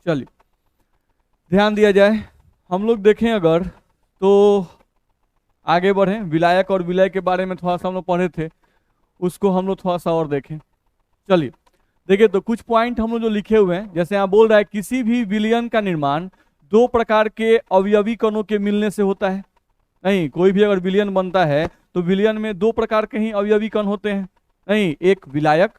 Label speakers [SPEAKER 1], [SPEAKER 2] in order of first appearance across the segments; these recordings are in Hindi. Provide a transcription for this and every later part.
[SPEAKER 1] चलिए ध्यान दिया जाए, हम लोग देखें अगर तो आगे बढ़ें, विलायक और विलय के बारे में थोड़ा सा हम लोग पढ़े थे, उसको हम लोग थोड़ा सा और देखें। चलिए देखिए, तो कुछ पॉइंट हम लोग जो लिखे हुए हैं, जैसे यहाँ बोल रहा है किसी भी विलयन का निर्माण दो प्रकार के अवयवी कणों के मिलने से होता है। नहीं, कोई भी अगर विलयन बनता है तो विलयन में दो प्रकार के ही अवयवी कण होते हैं। नहीं, एक विलायक,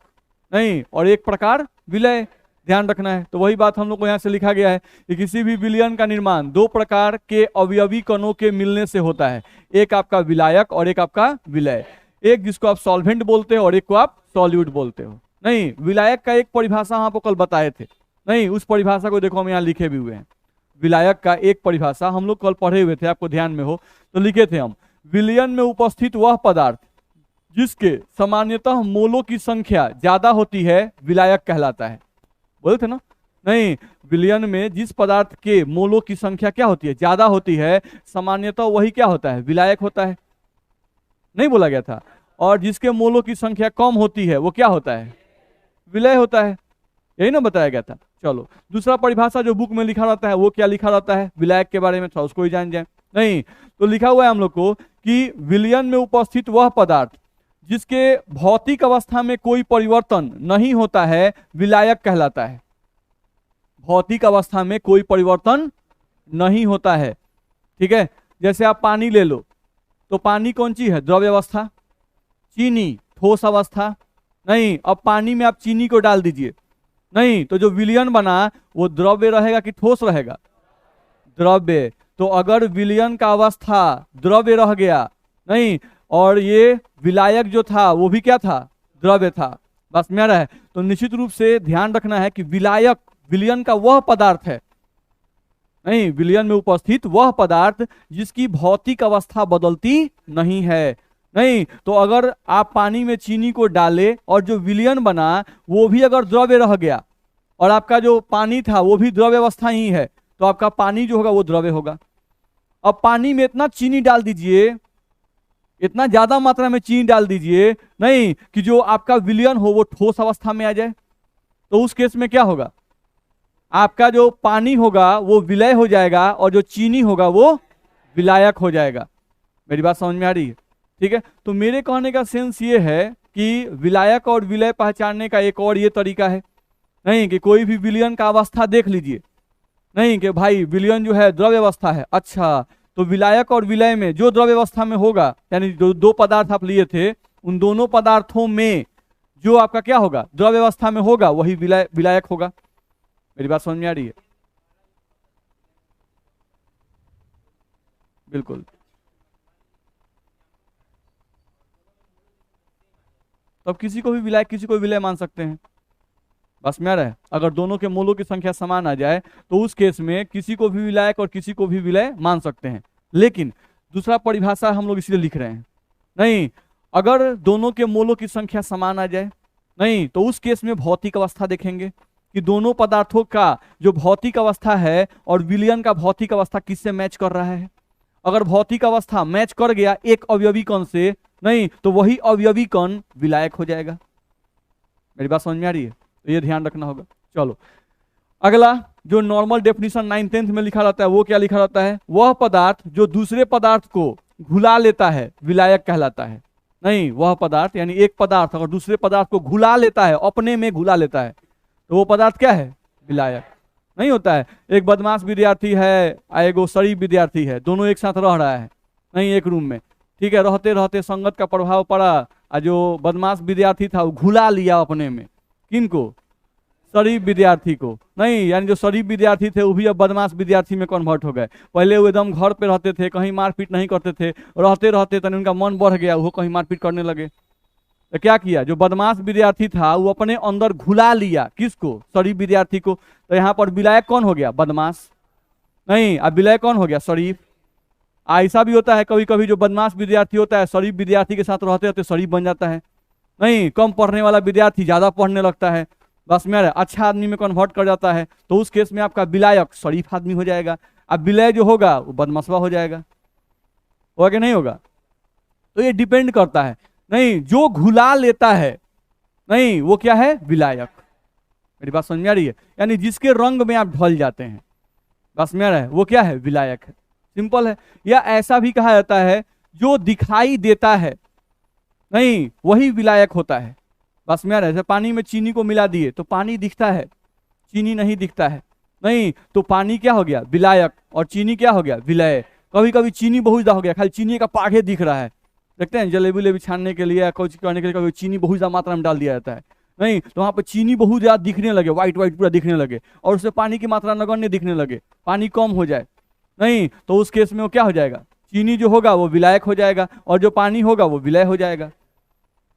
[SPEAKER 1] नहीं, और एक प्रकार विलय, ध्यान रखना है। तो वही बात हम लोग को यहाँ से लिखा गया है कि किसी भी विलयन का निर्माण दो प्रकार के अवयवी कणों के मिलने से होता है, एक आपका विलायक और एक आपका विलय। एक जिसको आप सॉल्वेंट बोलते हो और एक को आप सॉल्यूट बोलते हो। नहीं, विलायक का एक परिभाषा हम आपको कल बताए थे, नहीं उस परिभाषा को देखो हम यहाँ लिखे भी हुए हैं। विलायक का एक परिभाषा हम लोग कल पढ़े हुए थे, आपको ध्यान में हो तो लिखे थे हम, विलयन में उपस्थित वह पदार्थ जिसके सामान्यतः मोलों की संख्या ज्यादा होती है विलायक कहलाता है। बोले थे ना? नहीं, विलयन में जिस पदार्थ के मोलों की संख्या क्या होती है, ज्यादा होती है, सामान्यतः वही क्या होता है, विलायक होता है। नहीं बोला गया था? और जिसके मोलों की संख्या कम होती है वो क्या होता है, विलय होता है। यही ना बताया गया था। चलो दूसरा परिभाषा जो बुक में लिखा रहता है वो क्या लिखा रहता है विलायक के बारे में, थोड़ा उसको ही जान जाए। नहीं तो लिखा हुआ है हम लोग को कि विलयन में उपस्थित वह पदार्थ जिसके भौतिक अवस्था में कोई परिवर्तन नहीं होता है विलायक कहलाता है। भौतिक अवस्था में कोई परिवर्तन नहीं होता है, ठीक है। जैसे आप पानी ले लो, तो पानी कौन चीज है, द्रव्य अवस्था। चीनी ठोस अवस्था। नहीं, अब पानी में आप चीनी को डाल दीजिए, नहीं तो जो विलयन बना वो द्रव्य रहेगा कि ठोस रहेगा, द्रव्य। तो अगर विलयन का अवस्था द्रव्य रह गया, नहीं, और ये विलायक जो था वो भी क्या था, द्रव्य था, बस में रहा है, तो निश्चित रूप से ध्यान रखना है कि विलायक विलयन का वह पदार्थ है, नहीं, विलयन में उपस्थित वह पदार्थ जिसकी भौतिक अवस्था बदलती नहीं है। नहीं तो अगर आप पानी में चीनी को डाले और जो विलयन बना वो भी अगर द्रव्य रह गया और आपका जो पानी था वो भी द्रव्य अवस्था ही है, तो आपका पानी जो होगा वो द्रव्य होगा। अब पानी में इतना चीनी डाल दीजिए, इतना ज्यादा मात्रा में चीनी डाल दीजिए, नहीं कि जो आपका विलयन हो वो ठोस अवस्था में आ जाए, तो उस केस में क्या होगा, आपका जो पानी होगा वो विलय हो जाएगा और जो चीनी होगा वो विलायक हो जाएगा। मेरी बात समझ में आ रही है? ठीक है। तो मेरे कहने का सेंस ये है कि विलायक और विलय पहचानने का एक और ये तरीका है, नहीं कि कोई भी विलयन का अवस्था देख लीजिए, नहीं कि भाई विलयन जो है द्रव्य अवस्था है, अच्छा तो विलायक और विलय में जो द्रव्य अवस्था में होगा, यानी जो दो पदार्थ आप लिए थे उन दोनों पदार्थों में जो आपका क्या होगा, द्रव्य अवस्था में होगा, वही विलायक होगा। मेरी बात समझ में आ रही है? बिल्कुल। तो अब किसी को भी विलायक किसी को भी विलय मान सकते हैं, बस में आ रहा है। अगर दोनों के मोलों की संख्या समान आ जाए तो उस केस में किसी को भी विलायक और किसी को भी विलय मान सकते हैं। लेकिन दूसरा परिभाषा हम लोग इसलिए लिख रहे हैं, नहीं अगर दोनों के मोलों की संख्या समान आ जाए, नहीं तो उस केस में भौतिक अवस्था देखेंगे कि दोनों पदार्थों का जो भौतिक अवस्था है और विलयन का भौतिक अवस्था किससे मैच कर रहा है। अगर भौतिक अवस्था मैच कर गया एक अवयवी कण से, नहीं तो वही अवयवी कण विलायक हो जाएगा। मेरी बात समझ में आ रही है? तो ये ध्यान रखना होगा। चलो अगला जो नॉर्मल डेफिनेशन 9th-10th में लिखा रहता है वो क्या लिखा रहता है, वह पदार्थ जो दूसरे पदार्थ को घुला लेता है विलायक कहलाता है। नहीं, वह पदार्थ यानी एक पदार्थ अगर दूसरे पदार्थ को घुला लेता है, अपने में घुला लेता है, तो वो पदार्थ क्या है, विलायक। नहीं होता है एक बदमाश विद्यार्थी है एगो शरीफ विद्यार्थी है, दोनों एक साथ रह रहा है, नहीं एक रूम में, ठीक है, रहते रहते संगत का प्रभाव पड़ा और जो बदमाश विद्यार्थी था वो घुला लिया अपने में, किनको, शरीफ विद्यार्थी को। नहीं यानी जो शरीफ विद्यार्थी थे वो भी अब बदमाश विद्यार्थी में कन्वर्ट हो गए। पहले वो एकदम घर पे रहते थे, कहीं मारपीट नहीं करते थे, रहते रहते तनी उनका मन बढ़ गया, वो कहीं मारपीट करने लगे। तो क्या किया, जो बदमाश विद्यार्थी था वो अपने अंदर घुला लिया, किसको, शरीफ विद्यार्थी को। तो यहाँ पर विलायक कौन हो गया, बदमाश। नहीं, अब विलय कौन हो गया, शरीफ। ऐसा भी होता है कभी कभी जो बदमाश विद्यार्थी होता है शरीफ विद्यार्थी के साथ रहते रहते शरीफ बन जाता है। नहीं, कम पढ़ने वाला विद्यार्थी ज्यादा पढ़ने लगता है, बस मेरा अच्छा आदमी में कन्वर्ट कर जाता है, तो उस केस में आपका विलायक शरीफ आदमी हो जाएगा। अब विलय जो होगा वो बदमाशवा हो जाएगा, होगा कि नहीं होगा। तो ये डिपेंड करता है। नहीं, जो घुला लेता है, नहीं वो क्या है, विलायक। मेरी बात समझ में आ रही है? यानी जिसके रंग में आप ढल जाते हैं, बस में आ रहा है, वो क्या है? विलायक है। सिंपल है। या ऐसा भी कहा जाता है जो दिखाई देता है, नहीं वही विलायक होता है। बस में आ रहा है? जैसे पानी में चीनी को मिला दिए तो पानी दिखता है, चीनी नहीं दिखता है, नहीं तो पानी क्या हो गया? विलायक। और चीनी क्या हो गया? विलय। कभी कभी चीनी बहुत ज्यादा हो गया, खाली चीनी का पागे दिख रहा है, देखते हैं जलेबी उलेबी छानने के लिए या कुछ करने के लिए कभी चीनी बहुत ज्यादा मात्रा में डाल दिया जाता है, नहीं तो वहां पर चीनी बहुत ज्यादा दिखने लगे, व्हाइट व्हाइट पूरा दिखने लगे, और उससे पानी की मात्रा नगण्य दिखने लगे, पानी कम हो जाए, नहीं तो उस केस में वो क्या हो जाएगा? चीनी जो होगा वो विलायक हो जाएगा, और जो पानी होगा वो विलय हो जाएगा।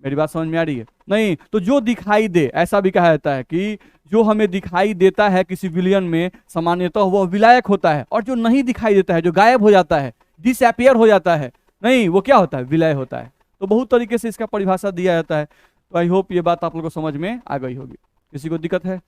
[SPEAKER 1] मेरी बात समझ में आ रही है? नहीं तो जो दिखाई दे, ऐसा भी कहा जाता है कि जो हमें दिखाई देता है किसी विलयन में सामान्यतः वह विलायक होता है, और जो नहीं दिखाई देता है, जो गायब हो जाता है, डिसअपियर हो जाता है, नहीं वो क्या होता है? विलय होता है। तो बहुत तरीके से इसका परिभाषा दिया जाता है। तो आई होप ये बात आप लोगों को समझ में आ गई होगी। किसी को दिक्कत है?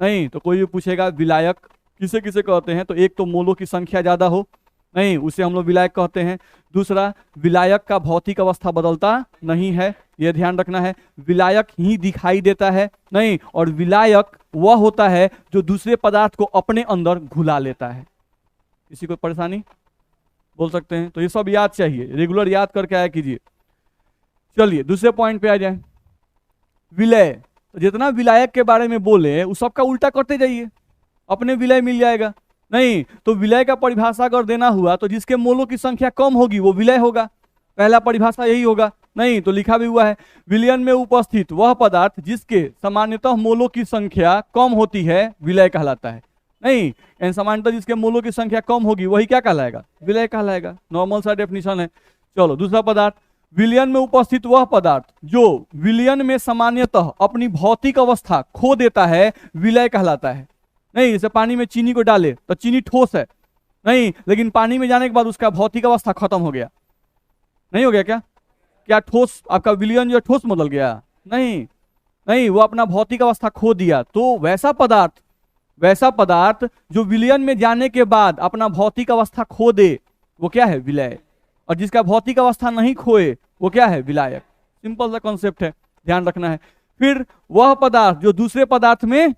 [SPEAKER 1] नहीं तो कोई भी पूछेगा विलायक किसे किसे कहते हैं, तो एक तो मोलों की संख्या ज्यादा हो, नहीं उसे हम लोग विलायक कहते हैं। दूसरा, विलायक का भौतिक अवस्था बदलता नहीं है, यह ध्यान रखना है। विलायक ही दिखाई देता है, नहीं, और विलायक वह होता है जो दूसरे पदार्थ को अपने अंदर घुला लेता है। किसी को परेशानी? बोल सकते हैं। तो ये सब याद चाहिए, रेगुलर याद करके आया कीजिए। चलिए दूसरे पॉइंट पे आ जाए, विलय। तो जितना विलायक के बारे में बोले उस सबका उल्टा करते जाइए, अपने विलय मिल जाएगा। नहीं तो विलय का परिभाषा अगर देना हुआ तो जिसके मोलों की संख्या कम होगी वो विलय होगा, पहला परिभाषा यही होगा। नहीं तो लिखा भी हुआ है, विलयन में उपस्थित वह पदार्थ जिसके सामान्यतः मोलों की संख्या कम होती है विलय कहलाता है। नहीं सामान्यतः जिसके मोलों की संख्या कम होगी वही क्या कहलाएगा? विलय कहलाएगा। नॉर्मल सा डेफिनेशन है। चलो दूसरा पदार्थ, विलयन में उपस्थित वह पदार्थ जो विलयन में सामान्यतः अपनी भौतिक अवस्था खो देता है विलय कहलाता है। नहीं जैसे पानी में चीनी को डाले तो चीनी ठोस है, नहीं लेकिन पानी में जाने के बाद उसका भौतिक अवस्था खत्म हो गया, नहीं हो गया क्या? क्या ठोस आपका विलयन जो ठोस बदल गया? नहीं, नहीं वो अपना भौतिक अवस्था खो दिया। तो वैसा पदार्थ जो विलयन में जाने के बाद अपना भौतिक अवस्था खो दे वो क्या है? विलय। और जिसका भौतिक अवस्था नहीं खोए वो क्या है? विलायक। सिंपल सा कॉन्सेप्ट है, ध्यान रखना है। फिर वह पदार्थ जो दूसरे पदार्थ में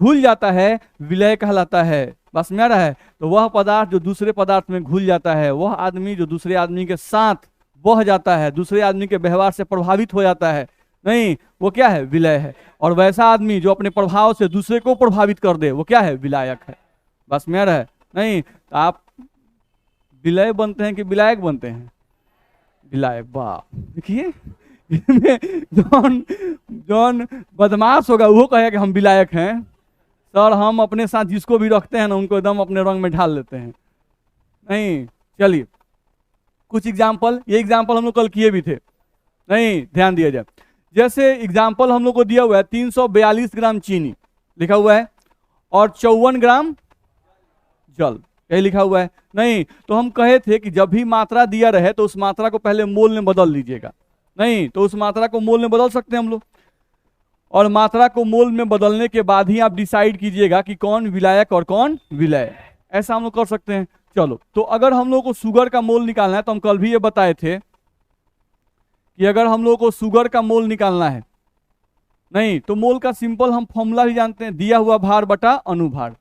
[SPEAKER 1] घुल जाता है विलय कहलाता है। बस में आ रहा है? तो वह पदार्थ जो दूसरे पदार्थ में घुल जाता है, वह आदमी जो दूसरे आदमी के साथ बह जाता है, दूसरे आदमी के व्यवहार से प्रभावित हो जाता है, नहीं वो क्या है? विलय है। और वैसा आदमी जो अपने प्रभाव से दूसरे को प्रभावित कर दे वो क्या है? विलायक है। बस में आ रहा है? नहीं तो आप विलय बनते हैं कि विलायक बनते हैं? विलायक। वाह, देखिए जौन जौन बदमाश होगा वो कहेगा कि हम विलायक हैं सर, हम अपने साथ जिसको भी रखते हैं ना उनको एकदम अपने रंग में ढाल लेते हैं। नहीं चलिए कुछ एग्जाम्पल, ये एग्जाम्पल हम लोग कल किए भी थे, नहीं ध्यान दिया जाए। जैसे एग्जाम्पल हम लोग को दिया हुआ है 342 ग्राम चीनी लिखा हुआ है और 54 ग्राम जल, यही लिखा हुआ है। नहीं तो हम कहे थे कि जब भी मात्रा दिया रहे तो उस मात्रा को पहले मोल में बदल लीजिएगा, नहीं तो उस मात्रा को मोल में बदल सकते हैं हम लोग, और मात्रा को मोल में बदलने के बाद ही आप डिसाइड कीजिएगा कि कौन विलायक और कौन विलय, ऐसा हम लोग कर सकते हैं। चलो तो अगर हम लोग को शुगर का मोल निकालना है तो हम कल भी ये बताए थे कि अगर हम लोग को शुगर का मोल निकालना है, नहीं तो मोल का सिंपल हम फॉर्मूला भी जानते हैं, दिया हुआ भार बटा अनुभार।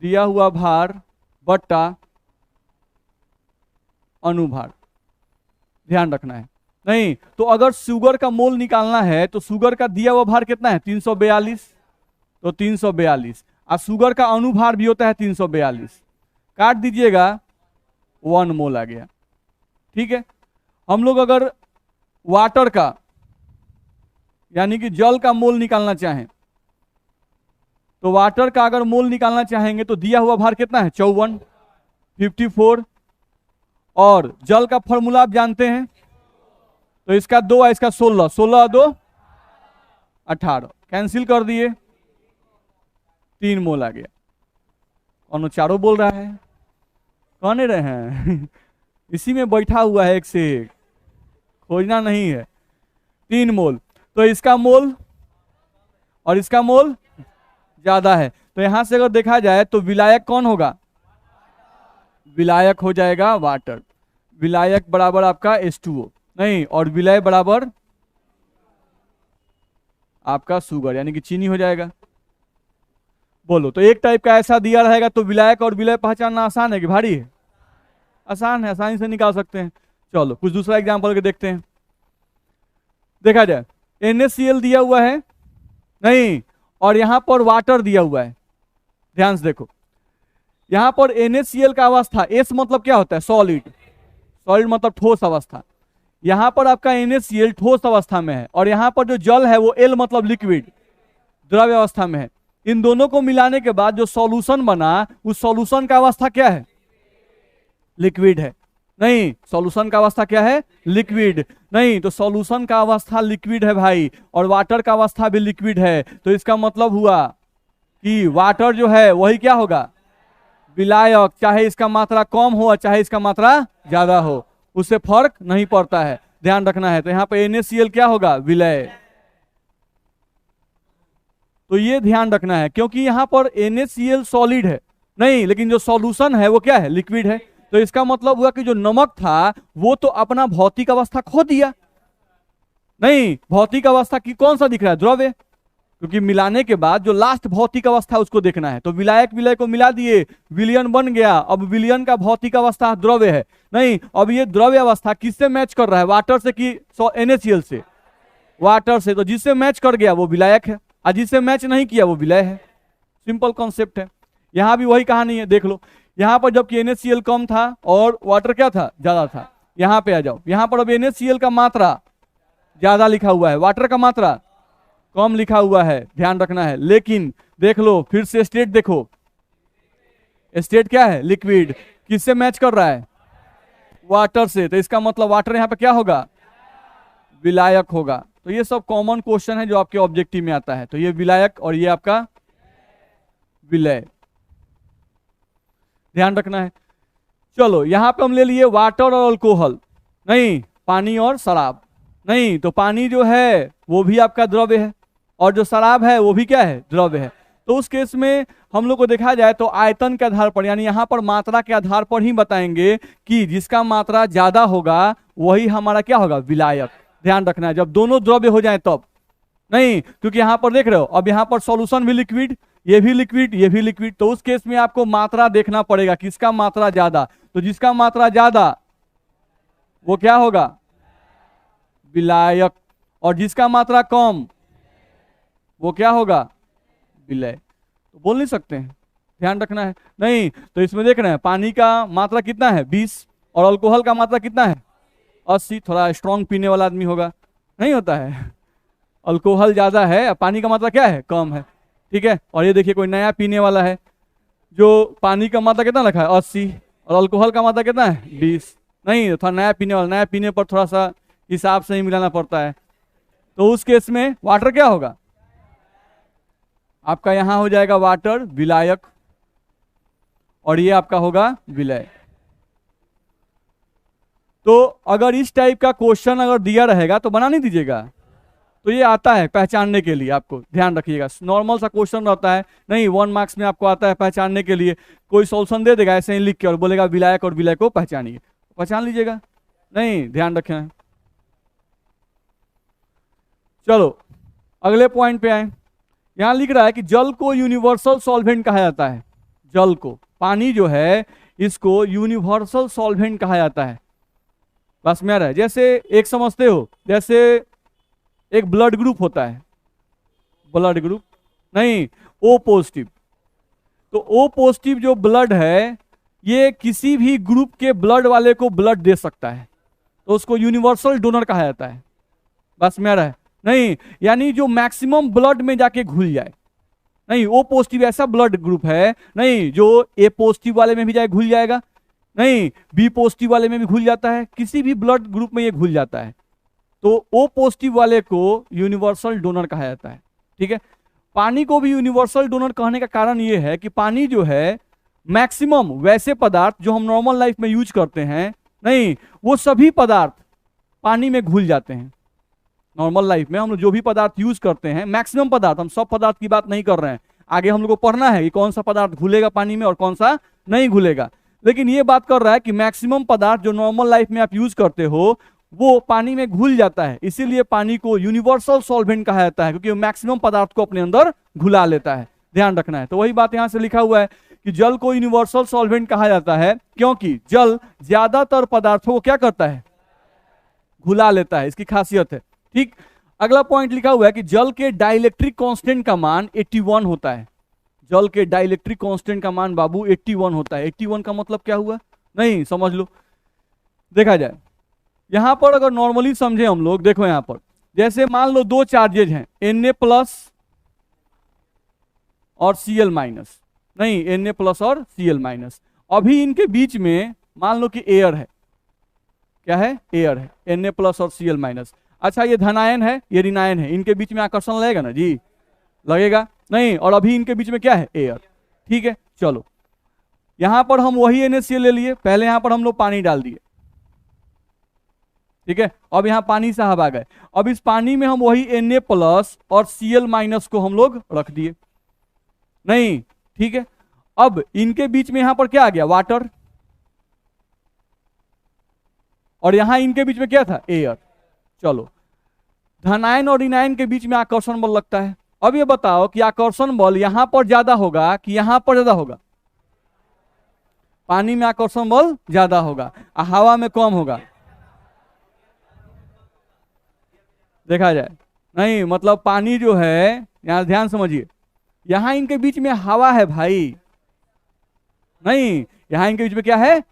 [SPEAKER 1] दिया हुआ भार बटा अनुभार, ध्यान रखना है। नहीं तो अगर शुगर का मोल निकालना है तो शुगर का दिया हुआ भार कितना है? 342, तो 342 और शुगर का अनुभार भी होता है 342, काट दीजिएगा 1 मोल आ गया। ठीक है, हम लोग अगर वाटर का यानी कि जल का मोल निकालना चाहें तो वाटर का अगर मोल निकालना चाहेंगे तो दिया हुआ भार कितना है? 54, 54, और जल का फॉर्मूला आप जानते हैं, तो इसका 2 है, इसका 16, 16 2 18, कैंसिल कर दिए 3 मोल आ गया। कौन चारों बोल रहा है? कौन रहे हैं इसी में बैठा हुआ है, एक से एक, खोजना नहीं है। 3 मोल, तो इसका मोल और इसका मोल ज्यादा है, तो यहां से अगर देखा जाए तो विलायक कौन होगा? विलायक हो जाएगा वाटर। विलायक बराबर आपका H2O, नहीं और विलय बराबर आपका शुगर यानी कि चीनी हो जाएगा। बोलो, तो एक टाइप का ऐसा दिया रहेगा तो विलायक और विलय पहचानना आसान है कि भारी है? आसान है, आसानी से निकाल सकते हैं। चलो कुछ दूसरा एग्जाम्पल के देखते हैं। देखा जाए, NaCl दिया हुआ है नहीं, और यहां पर वाटर दिया हुआ है। ध्यान से देखो, यहां पर NaCl का अवस्था, S मतलब क्या होता है? सॉलिड। सॉलिड मतलब ठोस अवस्था। यहां पर आपका NaCl ठोस अवस्था में है, और यहां पर जो जल है वो L मतलब लिक्विड, द्रव्य अवस्था में है। इन दोनों को मिलाने के बाद जो सॉल्यूशन बना, उस सॉल्यूशन का अवस्था क्या है? लिक्विड है। नहीं, सॉल्यूशन का अवस्था क्या है? लिक्विड। नहीं, तो सॉल्यूशन का अवस्था लिक्विड है भाई, और वाटर का अवस्था भी लिक्विड है। तो इसका मतलब हुआ कि वाटर जो है वही क्या होगा? विलायक। चाहे इसका मात्रा कम हो चाहे इसका मात्रा ज्यादा हो, उससे फर्क नहीं पड़ता है, ध्यान रखना है। तो यहाँ पे NaCl क्या होगा? विलय। तो ये ध्यान रखना है, क्योंकि यहां पर NaCl सॉलिड है नहीं, लेकिन जो सॉल्यूशन है वो क्या है? लिक्विड है। तो इसका मतलब हुआ कि जो नमक था वो तो अपना भौतिक अवस्था खो दिया। नहीं, भौतिक अवस्था की कौन सा दिख रहा है? द्रव्य। क्योंकि मिलाने के बाद जो लास्ट भौतिक अवस्था उसको देखना है। तो विलायक विलय को मिला दिए, विलयन बन गया। अब विलयन का भौतिक अवस्था द्रव्य है नहीं, अब ये द्रव्य अवस्था किससे मैच कर रहा है? वाटर से कि NaCl से? वाटर से। तो जिससे मैच कर गया वो विलायक है, और जिससे मैच नहीं किया वो विलय है। सिंपल कॉन्सेप्ट है। यहां भी वही कहानी है, देख लो। यहां पर जबकि NaCl कम था और वाटर क्या था? ज्यादा था। यहां पे आ जाओ, यहां पर अब NaCl का मात्रा ज्यादा लिखा हुआ है, वाटर का मात्रा कम लिखा हुआ है, ध्यान रखना है। लेकिन देख लो फिर से स्टेट देखो, स्टेट क्या है? लिक्विड। किससे मैच कर रहा है? वाटर से। तो इसका मतलब वाटर यहां पे क्या होगा? विलायक होगा। तो ये सब कॉमन क्वेश्चन है जो आपके ऑब्जेक्टिव में आता है। तो ये विलायक और ये आपका विलय, ध्यान रखना है। चलो यहां पे हम ले लिए वाटर और अल्कोहल नहीं, पानी और शराब नहीं। तो पानी जो है वो भी आपका द्रव्य है, और जो शराब है वो भी क्या है? द्रव्य है। तो उस केस में हम लोग को देखा जाए तो आयतन के आधार पर, यानी यहां पर मात्रा के आधार पर ही बताएंगे कि जिसका मात्रा ज्यादा होगा वही हमारा क्या होगा? विलायक। ध्यान रखना है, जब दोनों द्रव्य हो जाए तब नहीं, क्योंकि यहां पर देख रहे हो अब यहां पर सॉल्यूशन भी लिक्विड, ये भी लिक्विड, ये भी लिक्विड। तो उस केस में आपको मात्रा देखना पड़ेगा, किसका मात्रा ज्यादा। तो जिसका मात्रा ज्यादा वो क्या होगा? विलायक। और जिसका मात्रा कम वो क्या होगा? विलय। तो बोल नहीं सकते हैं, ध्यान रखना है। नहीं, तो इसमें देख रहे हैं पानी का मात्रा कितना है? 20, और अल्कोहल का मात्रा कितना है? 80। थोड़ा स्ट्रांग पीने वाला आदमी होगा, नहीं होता है। अल्कोहल ज्यादा है, पानी का मात्रा क्या है? कम है, ठीक है। और ये देखिए कोई नया पीने वाला है, जो पानी का मात्रा कितना रखा है? 80, और अल्कोहल का मात्रा कितना है? 20। नहीं, थोड़ा नया पीने वाला, नया पीने पर थोड़ा सा हिसाब से ही मिलाना पड़ता है। तो उस केस में वाटर क्या होगा? आपका यहां हो जाएगा वाटर विलायक, और ये आपका होगा विलय। तो अगर इस टाइप का क्वेश्चन अगर दिया रहेगा तो बना नहीं दीजिएगा। तो ये आता है पहचानने के लिए, आपको ध्यान रखिएगा। नॉर्मल सा क्वेश्चन रहता है नहीं, 1 मार्क्स में आपको आता है पहचानने के लिए। कोई सॉल्यूशन दे देगा ऐसे ही लिख के और बोलेगा विलायक और विलय को पहचानिए, पहचान लीजिएगा। नहीं, ध्यान रखें। चलो अगले पॉइंट पे आए। यहां लिख रहा है कि जल को यूनिवर्सल सॉल्वेंट कहा जाता है। जल को, पानी जो है इसको यूनिवर्सल सॉल्वेंट कहा जाता है। बस में आ रहा है, जैसे एक समझते हो, जैसे एक ब्लड ग्रुप होता है, ब्लड ग्रुप नहीं, O पॉजिटिव। तो O पॉजिटिव जो ब्लड है ये किसी भी ग्रुप के ब्लड वाले को ब्लड दे सकता है, तो उसको यूनिवर्सल डोनर कहा जाता है। बस में आ रहा है। नहीं, यानी जो मैक्सिमम ब्लड में जाके घुल जाए। नहीं, O पॉजिटिव ऐसा ब्लड ग्रुप है नहीं जो A पॉजिटिव वाले में भी जाए घुल जाएगा, नहीं B पॉजिटिव वाले में भी घुल जाता है, किसी भी ब्लड ग्रुप में ये घुल जाता है। तो O पॉजिटिव वाले को यूनिवर्सल डोनर कहा जाता है, ठीक है। पानी को भी यूनिवर्सल डोनर कहने का कारण ये है कि पानी जो है मैक्सिमम वैसे पदार्थ जो हम नॉर्मल लाइफ में यूज करते हैं, नहीं वो सभी पदार्थ पानी में घुल जाते हैं। नॉर्मल लाइफ में हम लोग जो भी पदार्थ यूज करते हैं, मैक्सिमम पदार्थ, हम सब पदार्थ की बात नहीं कर रहे हैं, आगे हम लोग को पढ़ना है कि कौन सा पदार्थ घुलेगा पानी में और कौन सा नहीं घुलेगा। लेकिन ये बात कर रहा है कि मैक्सिमम पदार्थ जो नॉर्मल लाइफ में आप यूज करते हो वो पानी में घुल जाता है, इसीलिए पानी को यूनिवर्सल सॉल्वेंट कहा जाता है, क्योंकि वो मैक्सिमम पदार्थ को अपने अंदर घुला लेता है। ध्यान रखना है। तो वही बात यहां से लिखा हुआ है कि जल को यूनिवर्सल सॉल्वेंट कहा जाता है क्योंकि जल ज्यादातर पदार्थों को क्या करता है, घुला लेता है, इसकी खासियत है। ठीक, अगला पॉइंट लिखा हुआ है कि जल के डाइलेक्ट्रिक कांस्टेंट का मान 81 होता है। जल के डाइलेक्ट्रिक कांस्टेंट का मान बाबू 81 होता है। 81 का मतलब क्या हुआ, नहीं समझ लो। देखा जाए यहां पर, अगर नॉर्मली समझे हम लोग, देखो यहां पर जैसे मान लो दो चार्जेज हैं, Na+ और Cl-, नहीं Na+ और Cl-। अभी इनके बीच में मान लो कि एयर है, क्या है, एयर है, Na+ और Cl-। अच्छा ये धनायन है, ये ऋणायन है, इनके बीच में आकर्षण लगेगा ना जी, लगेगा नहीं, और अभी इनके बीच में क्या है, एयर। ठीक है, चलो यहां पर हम वही NaCl ले लिए, पहले यहां पर हम लोग पानी डाल दिए, ठीक है, अब यहां पानी साहब आ गए, अब इस पानी में हम वही Na+ और Cl- को हम लोग रख दिए, नहीं ठीक है। अब इनके बीच में यहां पर क्या आ गया, वाटर, और यहां इनके बीच में क्या था, एयर। चलो धनायन और ऋणायन के बीच में आकर्षण बल लगता है। अब ये बताओ कि आकर्षण बल यहां पर ज्यादा होगा कि यहां पर ज्यादा होगा, पानी में आकर्षण बल ज्यादा होगा, हवा में कम होगा। देखा जाए नहीं, मतलब पानी जो है, यहां ध्यान समझिए, यहां इनके बीच में हवा है भाई, नहीं यहां इनके बीच में क्या है,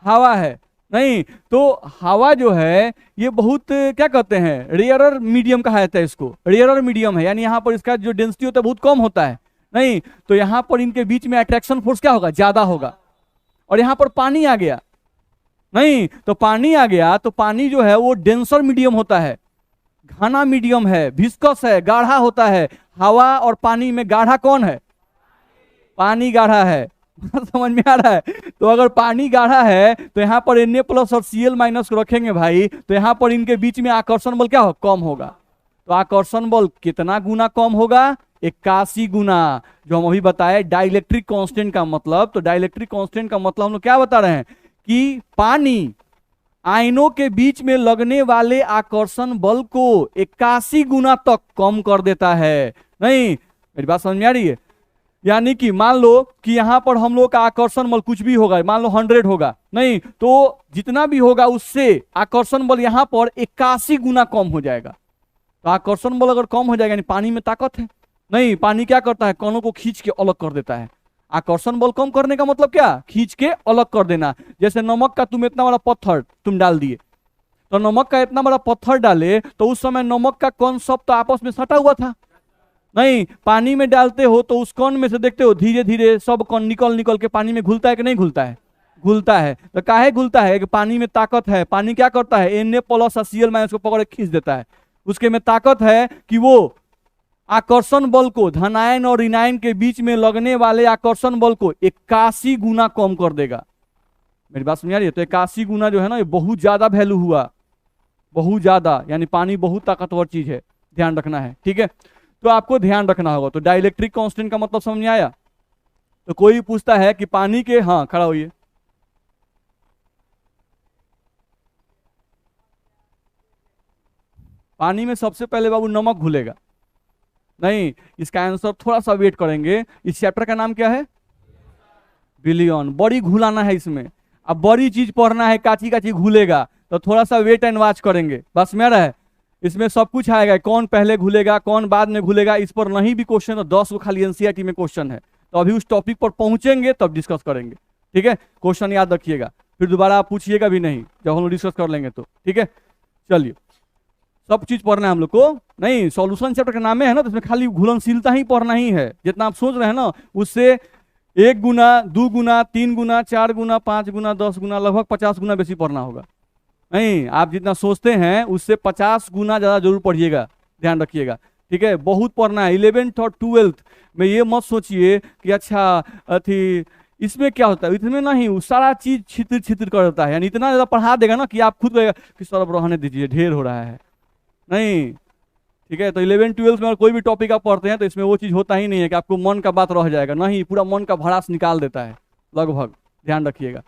[SPEAKER 1] हवा है, नहीं तो हवा जो है ये बहुत क्या कहते हैं, रेयरर मीडियम कहा जाता है इसको, रेयरर मीडियम है, यानी यहाँ पर इसका जो डेंसिटी होता है बहुत कम होता है, नहीं तो यहाँ पर इनके बीच में अट्रैक्शन फोर्स क्या होगा, ज्यादा होगा। और यहाँ पर पानी आ गया, नहीं तो पानी आ गया तो पानी जो है वो डेंसर मीडियम होता है, घना मीडियम है, विस्कस है, गाढ़ा होता है। हवा और पानी में गाढ़ा कौन है, पानी गाढ़ा है। समझ में आ रहा है। तो अगर पानी गाढ़ा है तो यहाँ पर Na+ और Cl- को रखेंगे भाई, तो यहाँ पर इनके बीच में आकर्षण बल क्या हो, कम होगा। तो आकर्षण बल कितना गुना कम होगा, 81 गुना। जो हम अभी बताए डाइलेक्ट्रिक कांस्टेंट का मतलब, तो डाइलेक्ट्रिक कांस्टेंट का मतलब हम लोग क्या बता रहे हैं कि पानी आयनों के बीच में लगने वाले आकर्षण बल को 81 गुना तक कम कर देता है। नहीं मेरी बात समझ में आ रही है, यानी कि मान लो कि यहां पर हम लोग का आकर्षण बल कुछ भी होगा, मान लो 100 होगा, नहीं तो जितना भी होगा उससे आकर्षण बल यहां पर 81 गुना कम हो जाएगा। तो आकर्षण बल अगर कम हो जाएगा, यानी पानी में ताकत है, नहीं पानी क्या करता है, कणों को खींच के अलग कर देता है। आकर्षण बल कम करने का मतलब क्या, खींच के अलग कर देना। जैसे नमक का तुम इतना बड़ा पत्थर तुम डाल दिए, तो नमक का इतना बड़ा पत्थर डाले तो उस समय नमक का कण सब तो आपस में सटा हुआ था, नहीं पानी में डालते हो तो उस कण में से देखते हो धीरे धीरे सब कण निकल निकल के पानी में घुलता है कि नहीं घुलता है, घुलता है। तो काहे घुलता है कि पानी में ताकत है, पानी क्या करता है, Na+ और Cl- को पकड़ के खींच देता है। उसके में ताकत है कि वो आकर्षण बल को धनायन और ऋणायन के बीच में लगने वाले आकर्षण बल को 81 गुना कम कर देगा। मेरी बात समझ आ रही है। तो 81 गुना जो है ना, ये बहुत ज्यादा वैल्यू हुआ, बहुत ज्यादा, यानी पानी बहुत ताकतवर चीज है, ध्यान रखना है, ठीक है। तो आपको ध्यान रखना होगा। तो डाइलेक्ट्रिक कांस्टेंट का मतलब समझ में आया। तो कोई पूछता है कि पानी के, हाँ खड़ा होइए, पानी में सबसे पहले बाबू नमक घुलेगा, नहीं इसका आंसर थोड़ा सा वेट करेंगे। इस चैप्टर का नाम क्या है, विलियन। बड़ी घुलाना है इसमें, अब बड़ी चीज पढ़ना है, काची काची घुलेगा, तो थोड़ा सा वेट एंड वॉच करेंगे, बस में रहा है। इसमें सब कुछ आएगा, कौन पहले घुलेगा कौन बाद में घुलेगा, इस पर नहीं भी क्वेश्चन, तो 10 को खाली एनसीईआरटी में क्वेश्चन है। तो अभी उस टॉपिक पर पहुंचेंगे तब डिस्कस करेंगे, ठीक है। क्वेश्चन याद रखिएगा, फिर दोबारा आप पूछिएगा भी नहीं जब हम लोग डिस्कस कर लेंगे तो, ठीक है। चलिए सब चीज पढ़ना है हम लोग को, नहीं सॉल्यूशन चैप्टर का नाम है ना, तो इसमें खाली घुलनशीलता ही पढ़ना ही है। जितना आप सोच रहे हैं ना, उससे 1 गुना 2 गुना 3 गुना 4 गुना 5 गुना 10 गुना लगभग 50 गुना बेसी पढ़ना होगा। नहीं आप जितना सोचते हैं उससे 50 गुना ज्यादा जरूर पढ़िएगा, ध्यान रखिएगा, ठीक है। बहुत पढ़ना है। 11th और 12th में ये मत सोचिए कि अच्छा अथी इसमें क्या होता है, इसमें नहीं, वो सारा चीज छितिर छितिर कर देता है, यानी इतना ज्यादा पढ़ा देगा ना कि आप खुद कहेगा कि सर अब रहने दीजिए ढेर हो रहा है, नहीं ठीक है। तो 11th 12th में अगर कोई भी टॉपिक आप पढ़ते हैं तो इसमें वो चीज होता ही नहीं है कि आपको मन का बात रह जाएगा, नहीं पूरा मन का भड़ास निकाल देता है लगभग, ध्यान रखिएगा।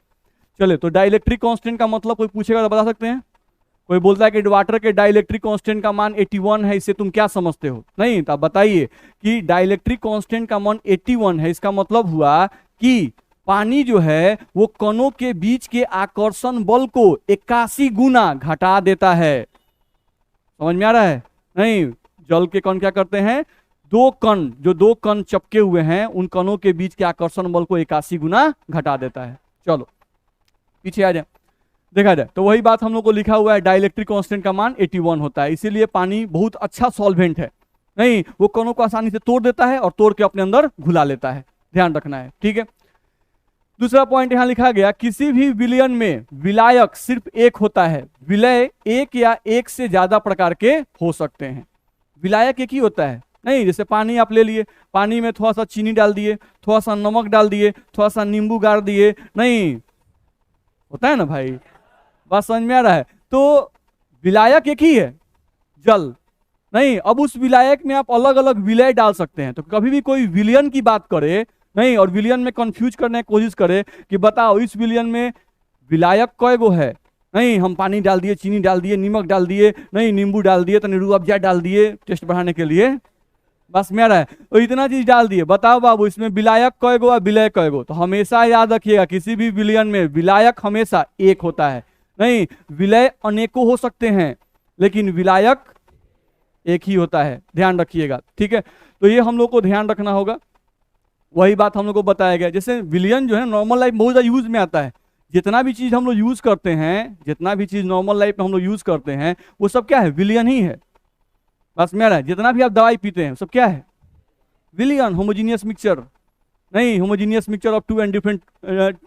[SPEAKER 1] चलिए तो डाइलेक्ट्रिक कांस्टेंट का मतलब कोई पूछेगा तो बता सकते हैं, कोई बोलता है कि वाटर के डाइलेक्ट्रिक कांस्टेंट का मान 81 है, इससे तुम क्या समझते हो? नहीं, तो आप बताइए कि डाइलेक्ट्रिक कांस्टेंट का मान 81 है, इसका मतलब हुआ कि पानी जो है वो कणों के बीच के आकर्षण बल को 81 गुना घटा देता है। समझ में आ रहा है? नहीं, जल के कण क्या करते हैं, दो कण, जो दो कण चपके हुए हैं उन कणों के बीच के आकर्षण बल को 81 गुना घटा देता है। चलो पीछे आ जाए, देखा जाए तो वही बात हम लोग को लिखा हुआ है, डाइलेक्ट्रिक कांस्टेंट का मान 81 होता है, इसीलिए पानी बहुत अच्छा सॉल्वेंट है। नहीं, वो कणों को आसानी से तोड़ देता है और तोड़ के अपने अंदर घुला लेता है, ध्यान रखना है, ठीक है। दूसरा पॉइंट यहां लिखा गया, किसी भी विलयन में विलायक सिर्फ एक होता है, विलय एक या एक से ज्यादा प्रकार के हो सकते हैं। विलायक एक ही होता है, नहीं, जैसे पानी आप ले लिए, पानी में थोड़ा सा चीनी डाल दिए, थोड़ा सा नमक डाल दिए, थोड़ा सा नींबू गाड़ दिए, नहीं होता है ना भाई, बात समझ में आ रहा है? तो विलायक एक ही है, जल। नहीं, अब उस विलायक में आप अलग अलग विलय डाल सकते हैं। तो कभी भी कोई विलयन की बात करे, नहीं, और विलयन में कंफ्यूज करने की कोशिश करे कि बताओ इस विलयन में विलायक कय गो है, नहीं, हम पानी डाल दिए, चीनी डाल दिए, नमक डाल दिए, नहीं, नींबू डाल दिए, तो रूह अफ़ज़ा डाल दिए टेस्ट बढ़ाने के लिए, बस में आ रहा है, तो इतना चीज डाल दिए, बताओ बाबू इसमें विलायक कय गो और विलय कय गो? तो हमेशा याद रखिएगा, किसी भी विलयन में विलायक हमेशा एक होता है। नहीं, विलय अनेकों हो सकते हैं लेकिन विलायक एक ही होता है, ध्यान रखिएगा, ठीक है। तो ये हम लोग को ध्यान रखना होगा, वही बात हम लोग को बताया गया। जैसे विलयन जो है नॉर्मल लाइफ में बहुत ज़्यादा यूज में आता है, जितना भी चीज हम लोग यूज करते हैं, जितना भी चीज नॉर्मल लाइफ में हम लोग यूज करते हैं वो सब क्या है, विलयन ही है, बस में आ रहा है। जितना भी आप दवाई पीते हैं सब क्या है, विलयन, होमोजीनियस मिक्सचर, नहीं, homogeneous mixture of two and different,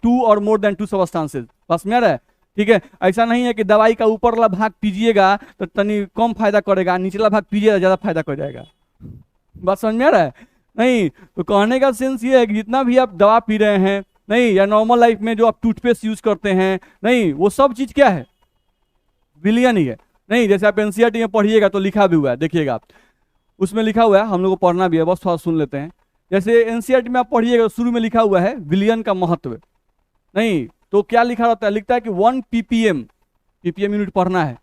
[SPEAKER 1] two or more then to substances, बस में आ रहा है, ठीक है। ऐसा नहीं है कि दवाई का ऊपर वाला भाग पीजिएगा तो तनी कम फायदा करेगा, निचला भाग पीजिएगा ज्यादा फायदा कर जाएगा, बात समझ में आ रहा है? नहीं, तो कहने का सेंस ये है कि जितना भी आप दवा पी रहे हैं, नहीं, या नॉर्मल लाइफ में जो आप टूथपेस्ट यूज करते हैं, नहीं, वो सब चीज क्या है, विलयन ही है। नहीं, जैसे आप एनसीईआरटी में पढ़िएगा तो लिखा भी हुआ है, देखिएगा आप, उसमें लिखा हुआ है, हम लोग को पढ़ना भी है, बस थोड़ा सुन लेते हैं। जैसे एनसीईआरटी में आप पढ़िएगा, शुरू में लिखा हुआ है विलयन का महत्व, नहीं, तो क्या लिखा रहता है, लिखता है कि 1 ppm, ppm यूनिट पढ़ना है,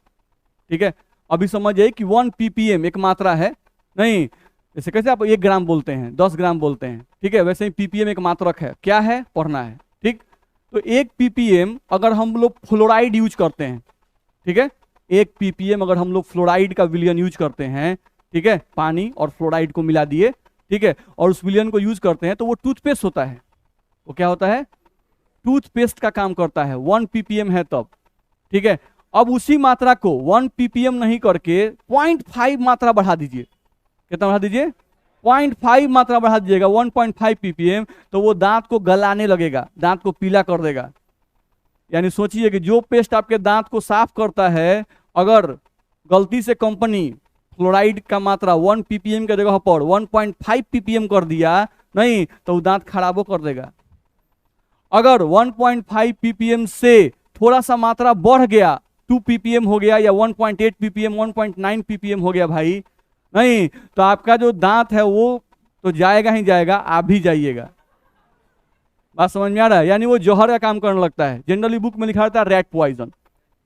[SPEAKER 1] ठीक है। अभी समझिए कि 1 ppm एक मात्रा है, नहीं, जैसे कैसे आप 1 ग्राम बोलते हैं, 10 ग्राम बोलते हैं, ठीक है, वैसे ही ppm एक मात्रक है, क्या है, पढ़ना है, ठीक। तो 1 ppm अगर हम लोग फ्लोराइड यूज करते हैं, ठीक है, 1 ppm अगर हम लोग फ्लोराइड का विलयन यूज करते हैं, ठीक है, पानी और फ्लोराइड को मिला दिए, ठीक है, और उस विलयन को यूज करते हैं तो वो टूथपेस्ट होता है, वो क्या होता है, टूथपेस्ट का काम करता है, 1 ppm है तब, ठीक है। अब उसी मात्रा को 1 ppm नहीं करके 0.5 मात्रा बढ़ा दीजिए, कितना बढ़ा दीजिए, 0.5 मात्रा बढ़ा दीजिएगा, 1.5 ppm, तो वो दांत को गलाने लगेगा, दांत को पीला कर देगा। यानी सोचिए कि जो पेस्ट आपके दांत को साफ करता है, अगर गलती से कंपनी फ्लोराइड का मात्रा 1 ppm के जगह पर 1.5 ppm कर दिया, नहीं, तो वो दांत खराबो कर देगा। अगर 1.5 ppm से थोड़ा सा मात्रा बढ़ गया, 2 ppm हो गया या 1.8 ppm, 1.9 ppm हो गया भाई, नहीं, तो आपका जो दांत है वो तो जाएगा ही जाएगा, आप भी जाइएगा, बात समझ में आ रहा है? यानी वो जौहर का काम करने लगता है। जनरली बुक में लिखा रहता है रैट पॉइजन,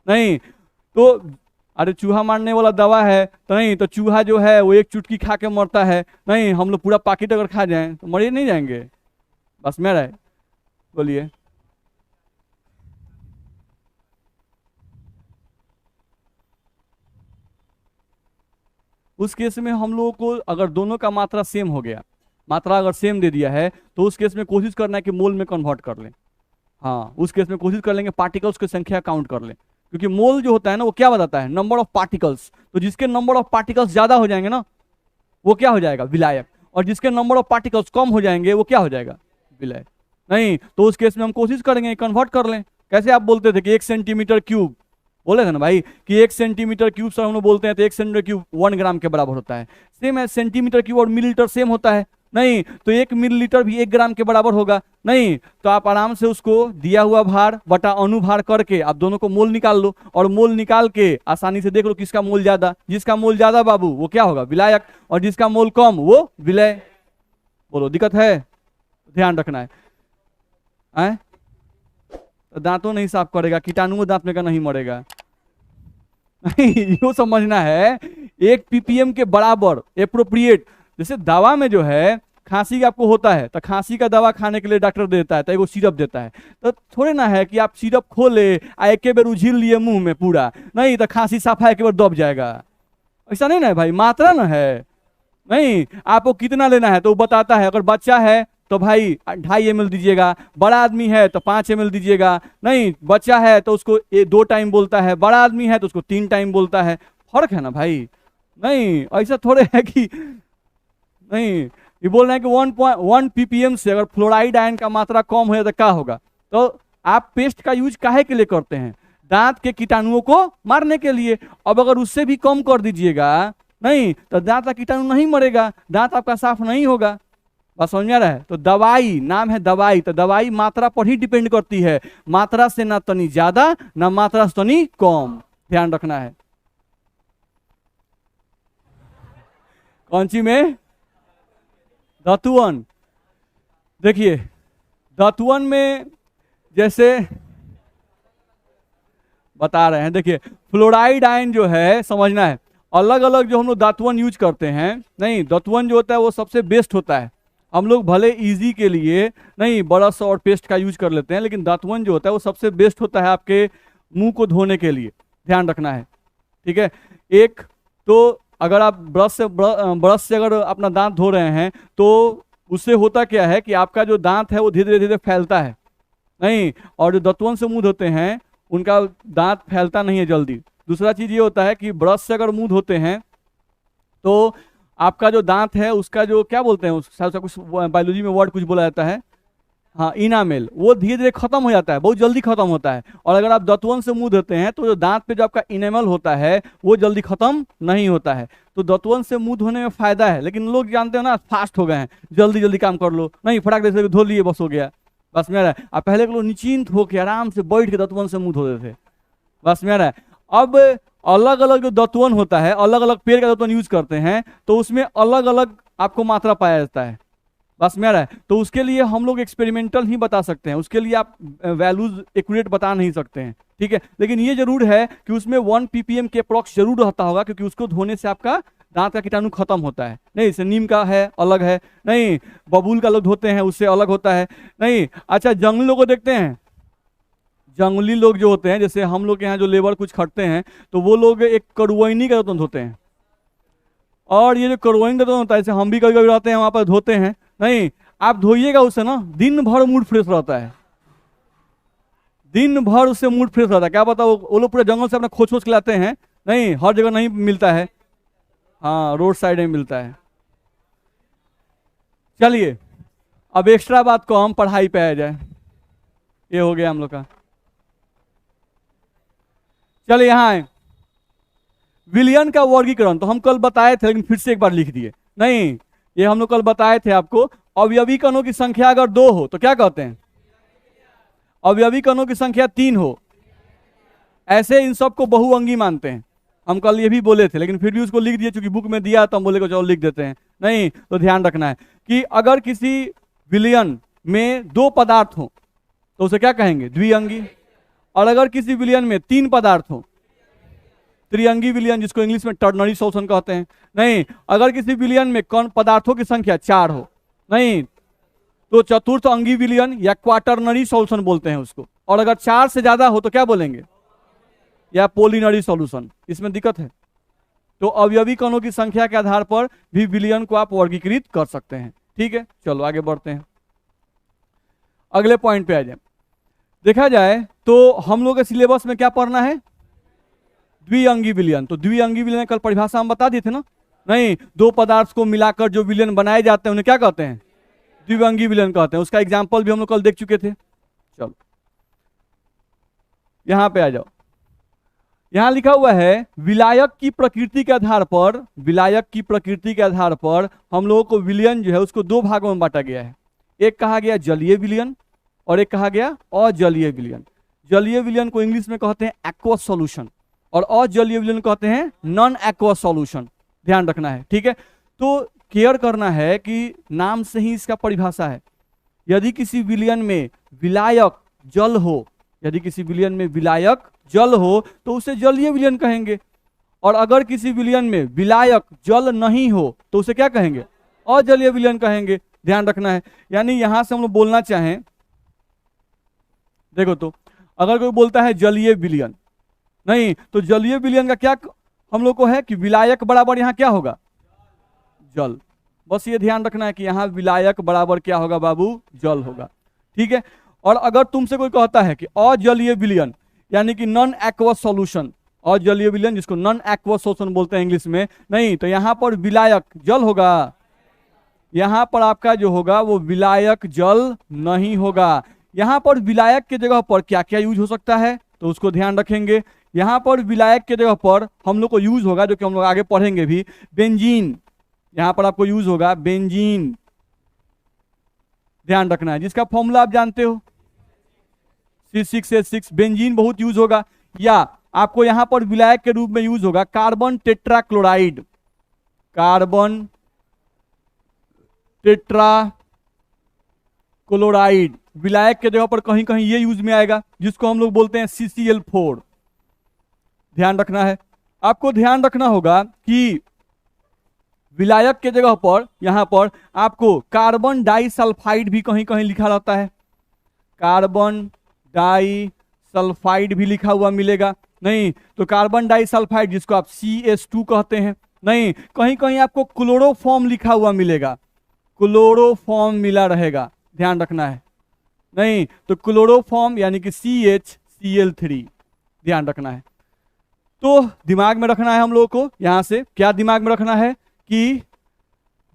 [SPEAKER 1] नहीं, तो अरे चूहा मारने वाला दवा है, तो नहीं, तो चूहा जो है वो एक चुटकी खा के मरता है, नहीं, हम लोग पूरा पैकेट अगर खा जाएं तो मरे नहीं जाएंगे, बस में आ रहा है, बोलिए। उस केस में हम लोगों को अगर दोनों का मात्रा सेम हो गया, मात्रा अगर सेम दे दिया है, तो उस केस में कोशिश करना है कि मोल में कन्वर्ट कर लें। हाँ, उस केस में कोशिश कर लेंगे पार्टिकल्स की संख्या काउंट कर लें, क्योंकि मोल जो होता है ना वो क्या बताता है, नंबर ऑफ पार्टिकल्स। तो जिसके नंबर ऑफ पार्टिकल्स ज्यादा हो जाएंगे ना वो क्या हो जाएगा, विलायक, और जिसके नंबर ऑफ पार्टिकल्स कम हो जाएंगे वो क्या हो जाएगा, विलय। नहीं, तो उस केस में हम कोशिश करेंगे कन्वर्ट कर लें। कैसे आप बोलते थे कि 1 सेंटीमीटर क्यूब, बोले थे ना भाई कि 1 सेंटीमीटर क्यूब सर हम लोग बोलते हैं, तो 1 सेंटीमीटर क्यूब 1 ग्राम के बराबर होता है। सेम है, सेंटीमीटर क्यूब और मिलीलीटर सेम होता है, नहीं, तो 1 मिलीलीटर भी 1 ग्राम के बराबर होगा, नहीं, तो आप आराम से उसको दिया हुआ भार बटा अनुभार करके आप दोनों को मोल निकाल लो, और मोल निकाल के आसानी से देख लो किसका मोल ज्यादा, जिसका मोल ज्यादा बाबू वो क्या होगा, विलायक, और जिसका मोल कम वो विलय। बोलो दिक्कत है, ध्यान रखना है, तो दांतों नहीं साफ करेगा, कीटाणु दांत में का नहीं मरेगा, नहीं, यो समझना है 1 ppm के बराबर एप्रोप्रिएट। जैसे दवा में जो है खांसी का आपको होता है तो खांसी का दवा खाने के लिए डॉक्टर देता है तो एगो सिरप देता है। तो थोड़े ना है कि आप सिरप खोले आ एक बेर उझिल लिए मुंह में पूरा, नहीं तो खांसी साफा एक बार दब जाएगा। ऐसा नहीं ना है भाई, मात्रा ना है। नहीं, आपको कितना लेना है तो वो बताता है। अगर बच्चा है तो भाई 2.5 ml दीजिएगा, बड़ा आदमी है तो 5 ml दीजिएगा। नहीं, बच्चा है तो उसको 2 टाइम बोलता है, बड़ा आदमी है तो उसको 3 टाइम बोलता है। फर्क है ना भाई। नहीं, ऐसा थोड़े है कि नहीं, ये बोल रहे हैं कि 1 ppm से अगर फ्लोराइड आयन का मात्रा कम हो जाए तो क्या होगा। तो आप पेस्ट का यूज काहे के लिए करते हैं? दांत के कीटाणुओं को मारने के लिए। अब अगर उससे भी कम कर दीजिएगा, नहीं तो दांत का कीटाणु नहीं मरेगा, दांत आपका साफ नहीं होगा। बस समझ में आ रहा है? तो दवाई, नाम है दवाई, तो दवाई मात्रा पर ही डिपेंड करती है। मात्रा से ना तनी ज्यादा ना मात्रा से तनी कम, ध्यान रखना है। कौन सी में? धातुअन। देखिए धातुअन में जैसे बता रहे हैं, देखिए फ्लोराइड आयन जो है समझना है, अलग अलग जो हम लोग धातुअन यूज करते हैं। नहीं, धातुअन जो होता है वो सबसे बेस्ट होता है। हम लोग भले इजी के लिए नहीं ब्रश और पेस्ट का यूज कर लेते हैं, लेकिन धातुअन जो होता है वो सबसे बेस्ट होता है आपके मुंह को धोने के लिए, ध्यान रखना है। ठीक है, एक तो अगर आप ब्रश से अगर अपना दांत धो रहे हैं तो उससे होता क्या है कि आपका जो दांत है वो धीरे धीरे फैलता है। नहीं, और जो दातुन से मुंह धोते हैं उनका दांत फैलता नहीं है जल्दी। दूसरा चीज ये होता है कि ब्रश से अगर मुंह धोते हैं तो आपका जो दांत है उसका जो क्या बोलते हैं, उसका कुछ बायोलॉजी में वर्ड कुछ बोला जाता है, हाँ इनामेल, वो धीरे धीरे खत्म हो जाता है, बहुत जल्दी खत्म होता है। और अगर आप दातुन से मुंह धोते हैं तो जो दांत पे जो आपका इनेमल होता है वो जल्दी खत्म नहीं होता है। तो दातुन से मुंह धोने में फायदा है, लेकिन लोग जानते हो ना फास्ट हो गए हैं, जल्दी जल्दी काम कर लो, नहीं फटाक से धो लिए बस हो गया। बस मेरा आप पहले के लोग निश्चिंत होकर आराम से बैठ के दातुन से मुंह धोते थे। बस मेरा अब अलग अलग जो दातुन होता है, अलग अलग पेड़ का दातुन यूज करते हैं तो उसमें अलग अलग आपको मात्रा पाया जाता है। बस में आ रहा है, तो उसके लिए हम लोग एक्सपेरिमेंटल ही बता सकते हैं, उसके लिए आप वैल्यूज एक्यूरेट बता नहीं सकते हैं। ठीक है, लेकिन ये जरूर है कि उसमें 1 ppm के अप्रॉक्स जरूर रहता होगा, क्योंकि उसको धोने से आपका दांत का कीटाणु खत्म होता है। नहीं, जैसे नीम का है अलग है, नहीं बबूल का लोग धोते हैं उससे अलग होता है। नहीं, अच्छा जंगली लोगों को देखते हैं, जंगली लोग जो होते हैं जैसे हम लोग के यहाँ जो लेबर कुछ खटते हैं तो वो लोग एक कड़ुआइनी का दातुन धोते हैं। और ये जो कड़ुआइनी दातुन होता है, जैसे हम भी कभी कभी रहते हैं वहां पर धोते हैं, नहीं आप धोइएगा उससे ना दिन भर मूड फ्रेश रहता है, दिन भर उससे मूड फ्रेश रहता है। क्या पता वो लोग पूरे जंगल से अपना खोज खोज के लाते हैं, नहीं हर जगह नहीं मिलता है, हाँ रोड साइड में मिलता है। चलिए अब एक्स्ट्रा बात को हम पढ़ाई पे आ जाए, ये हो गया हम लोग का। चलिए यहाँ आए, विलियन का वर्गीकरण तो हम कल बताए थे लेकिन फिर से एक बार लिख दिए। नहीं, ये हम लोग कल बताए थे आपको, अवयवी कणों की संख्या अगर 2 हो तो क्या कहते हैं, अवयवी कणों की संख्या 3 हो, ऐसे इन सबको बहुअंगी मानते हैं। हम कल ये भी बोले थे लेकिन फिर भी उसको लिख दिए, चूंकि बुक में दिया तो हम बोले को चलो लिख देते हैं। नहीं, तो ध्यान रखना है कि अगर किसी विलियन में 2 पदार्थ हो तो उसे क्या कहेंगे, द्विअंगी। और अगर किसी विलियन में 3 पदार्थ हो, त्रिअंगी विलियन, जिसको इंग्लिश में टर्नरी सॉल्यूशन कहते हैं। नहीं, अगर किसी विलियन में कौन पदार्थों की संख्या 4 हो, नहीं तो चतुर्थ अंगी विलियन या क्वाटरनरी सॉल्यूशन बोलते हैं उसको। और अगर 4 से ज्यादा हो तो क्या बोलेंगे, या पोलिनरी सॉल्यूशन। इसमें दिक्कत है। तो अवयवी कणों की संख्या के आधार पर भी विलियन को आप वर्गीकृत कर सकते हैं। ठीक है, चलो आगे बढ़ते हैं, अगले पॉइंट पे आ जाए। देखा जाए तो हम लोग के सिलेबस में क्या पढ़ना है, द्विअंगी विलियन। तो द्विअंगी विलियन कल परिभाषा हम बता दिए थे ना। नहीं, 2 पदार्थ को मिलाकर जो विलियन बनाए जाते हैं उन्हें क्या कहते हैं, द्विअंगी विलियन कहते हैं। उसका एग्जाम्पल भी हम लोग कल देख चुके थे। चलो यहां पे आ जाओ, यहां लिखा हुआ है विलायक की प्रकृति के आधार पर, विलायक की प्रकृति के आधार पर हम लोगों को विलियन जो है उसको 2 भागों में बांटा गया है। एक कहा गया जलीय विलियन और एक कहा गया अजलीय विलियन। जलीय विलियन को इंग्लिश में कहते हैं एक्वस सॉल्यूशन और अजलीय विलियन कहते हैं नॉन एक्वस सॉल्यूशन। ध्यान रखना है, ठीक है। तो केयर करना है कि नाम से ही इसका परिभाषा है। यदि किसी विलियन में विलायक जल हो, यदि किसी विलियन में विलायक जल हो तो उसे जलीय विलियन कहेंगे। और अगर किसी विलयन में विलायक जल नहीं हो तो उसे क्या कहेंगे? अजलीय विलयन कहेंगे। ध्यान रखना है। यानी यहां से हम लोग बोलना चाहें, देखो तो अगर कोई बोलता है जलीय विलयन, नहीं तो जलीय विलयन का क्या हम लोग को है कि विलायक बराबर यहां क्या होगा? जल। बस ये ध्यान रखना है कि यहां विलायक बराबर क्या होगा बाबू? जल होगा। ठीक है। और अगर तुमसे कोई कहता है कि अजलीय विलयन यानी कि नॉन एक्वस सॉल्यूशन, अजलीय विलयन जिसको नॉन एक्वस सॉल्यूशन बोलते हैं इंग्लिश में, नहीं तो यहां पर विलायक जल होगा, यहां पर आपका जो होगा वो विलायक जल नहीं होगा। यहां पर विलायक के जगह पर क्या क्या यूज हो सकता है तो उसको ध्यान रखेंगे। यहां पर विलायक के जगह पर हम लोग को यूज होगा, जो कि हम लोग आगे पढ़ेंगे भी, बेंजीन। यहां पर आपको यूज होगा बेंजीन। ध्यान रखना है, जिसका फॉर्मूला आप जानते हो C6H6, बेंजीन बहुत यूज होगा। या आपको यहां पर विलायक के रूप में यूज होगा कार्बन टेट्राक्लोराइड, कार्बन टेट्राक्लोराइड विलायक के जगह पर कहीं कहीं ये यूज में आएगा, जिसको हम लोग बोलते हैं CCl4। ध्यान रखना है। आपको ध्यान रखना होगा कि विलायक के जगह पर यहां पर आपको कार्बन डाइसल्फाइड भी कहीं कहीं लिखा रहता है, कार्बन डाइसल्फाइड भी लिखा हुआ मिलेगा। नहीं तो कार्बन डाइसल्फाइड जिसको आप CH2 कहते हैं, नहीं कहीं कहीं आपको क्लोरोफॉर्म लिखा हुआ मिलेगा, क्लोरोफॉर्म मिला रहेगा। ध्यान रखना है। नहीं तो क्लोरोफॉर्म यानी कि CHCl3। ध्यान रखना है। तो दिमाग में रखना है हम लोगों को, यहां से क्या दिमाग में रखना है कि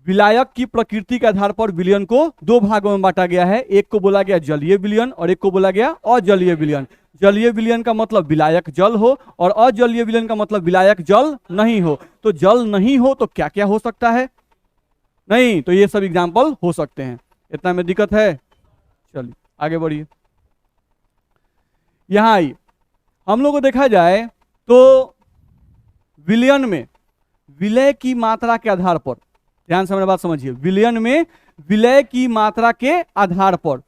[SPEAKER 1] विलायक की प्रकृति के आधार पर विलयन को दो भागों में बांटा गया है। एक को बोला गया जलीय विलयन और एक को बोला गया अजलीय विलयन। जलीय विलयन का मतलब विलायक जल हो और अजलीय विलयन का मतलब विलायक जल नहीं हो। तो जल नहीं हो तो क्या क्या हो सकता है? नहीं तो ये सब एग्जाम्पल हो सकते हैं। इतना में दिक्कत है? चलिए आगे बढ़िए। यहां आई हम लोग को देखा जाए तो विलयन में विलय की मात्रा के आधार पर, ध्यान से मेरी बात समझिए, विलयन में विलय की मात्रा के आधार पर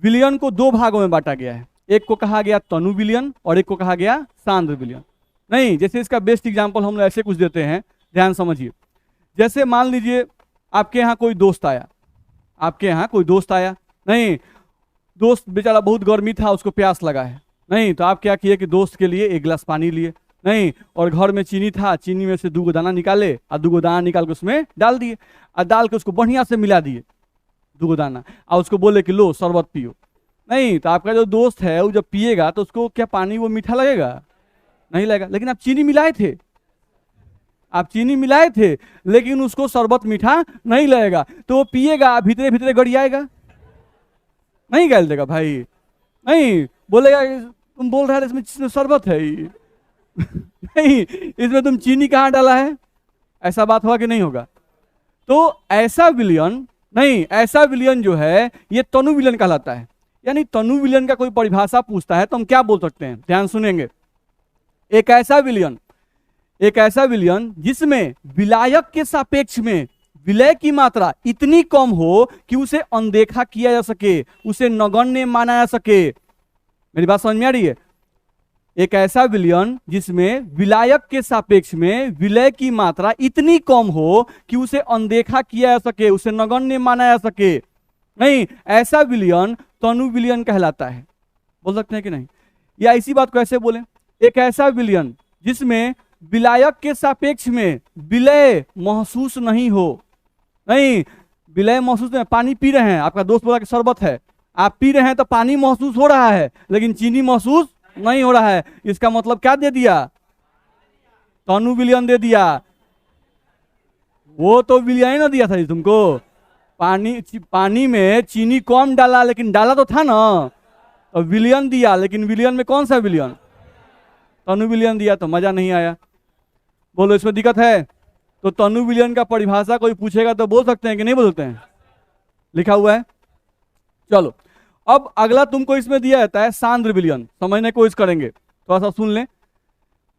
[SPEAKER 1] विलयन को दो भागों में बांटा गया है। एक को कहा गया तनु विलयन और एक को कहा गया सांद्र विलयन। नहीं जैसे इसका बेस्ट एग्जांपल हम लोग ऐसे कुछ देते हैं, ध्यान समझिए। जैसे मान लीजिए आपके यहाँ कोई दोस्त आया, आपके यहाँ कोई दोस्त आया, नहीं दोस्त बेचारा बहुत गर्मी था, उसको प्यास लगा है, नहीं तो आप क्या किए कि दोस्त के लिए एक गिलास पानी लिए, नहीं और घर में चीनी था, चीनी में से 2 दाना निकाले और 2 दाना निकाल के उसमें डाल दिए और डाल के उसको बढ़िया से मिला दिए 2 दाना, और उसको बोले कि लो शरबत पियो। नहीं तो आपका जो दोस्त है वो जब पिएगा तो उसको क्या पानी वो मीठा लगेगा? नहीं लगेगा। लेकिन आप चीनी मिलाए थे, आप चीनी मिलाए थे लेकिन उसको शरबत मीठा नहीं लगेगा, तो वो पिएगा भीतरे भीतरे गड़ियाएगा, नहीं गैल देगा भाई, नहीं बोलेगा तुम बोल रहे इसमें शरबत है नहीं इसमें तुम चीनी कहाँ डाला है? ऐसा बात होगा कि नहीं होगा? तो ऐसा विलयन, नहीं ऐसा विलयन जो है ये तनु विलयन कहलाता है। यानी तनु विलयन का कोई परिभाषा पूछता है तो हम क्या बोल सकते हैं? ध्यान सुनेंगे। एक ऐसा विलयन जिसमें विलायक के सापेक्ष में विलय की मात्रा इतनी कम हो कि उसे अनदेखा किया जा सके, उसे नगण्य माना जा सके। मेरी बात समझ में आ रही है? एक ऐसा विलयन जिसमें विलायक के सापेक्ष में विलय की मात्रा इतनी कम हो कि उसे अनदेखा किया जा सके, उसे नगण्य माना जा सके, नहीं ऐसा विलयन तनु विलयन कहलाता है। बोल सकते हैं कि नहीं? या इसी बात को ऐसे बोले, एक ऐसा विलयन जिसमें विलायक के सापेक्ष में विलय महसूस नहीं हो, नहीं विलय महसूस नहीं, पानी पी रहे हैं, आपका दोस्त बोला कि शरबत है, आप पी रहे हैं तो पानी महसूस हो रहा है लेकिन चीनी महसूस नहीं हो रहा है। इसका मतलब क्या दे दिया? तनु विलयन दे दिया। वो तो विलयन ना दिया था तुमको, पानी में चीनी कम डाला लेकिन डाला तो था ना, तो विलयन दिया, लेकिन विलयन में कौन सा विलयन? तनु विलयन दिया, तो मजा नहीं आया। बोलो इसमें दिक्कत है? तो तनु विलयन का परिभाषा कोई पूछेगा तो बोल सकते हैं कि नहीं बोल सकते हैं? लिखा हुआ है। चलो अब अगला तुमको इसमें दिया जाता है सांद्र विलयन, समझने की कोशिश करेंगे, थोड़ा सा सुन लें।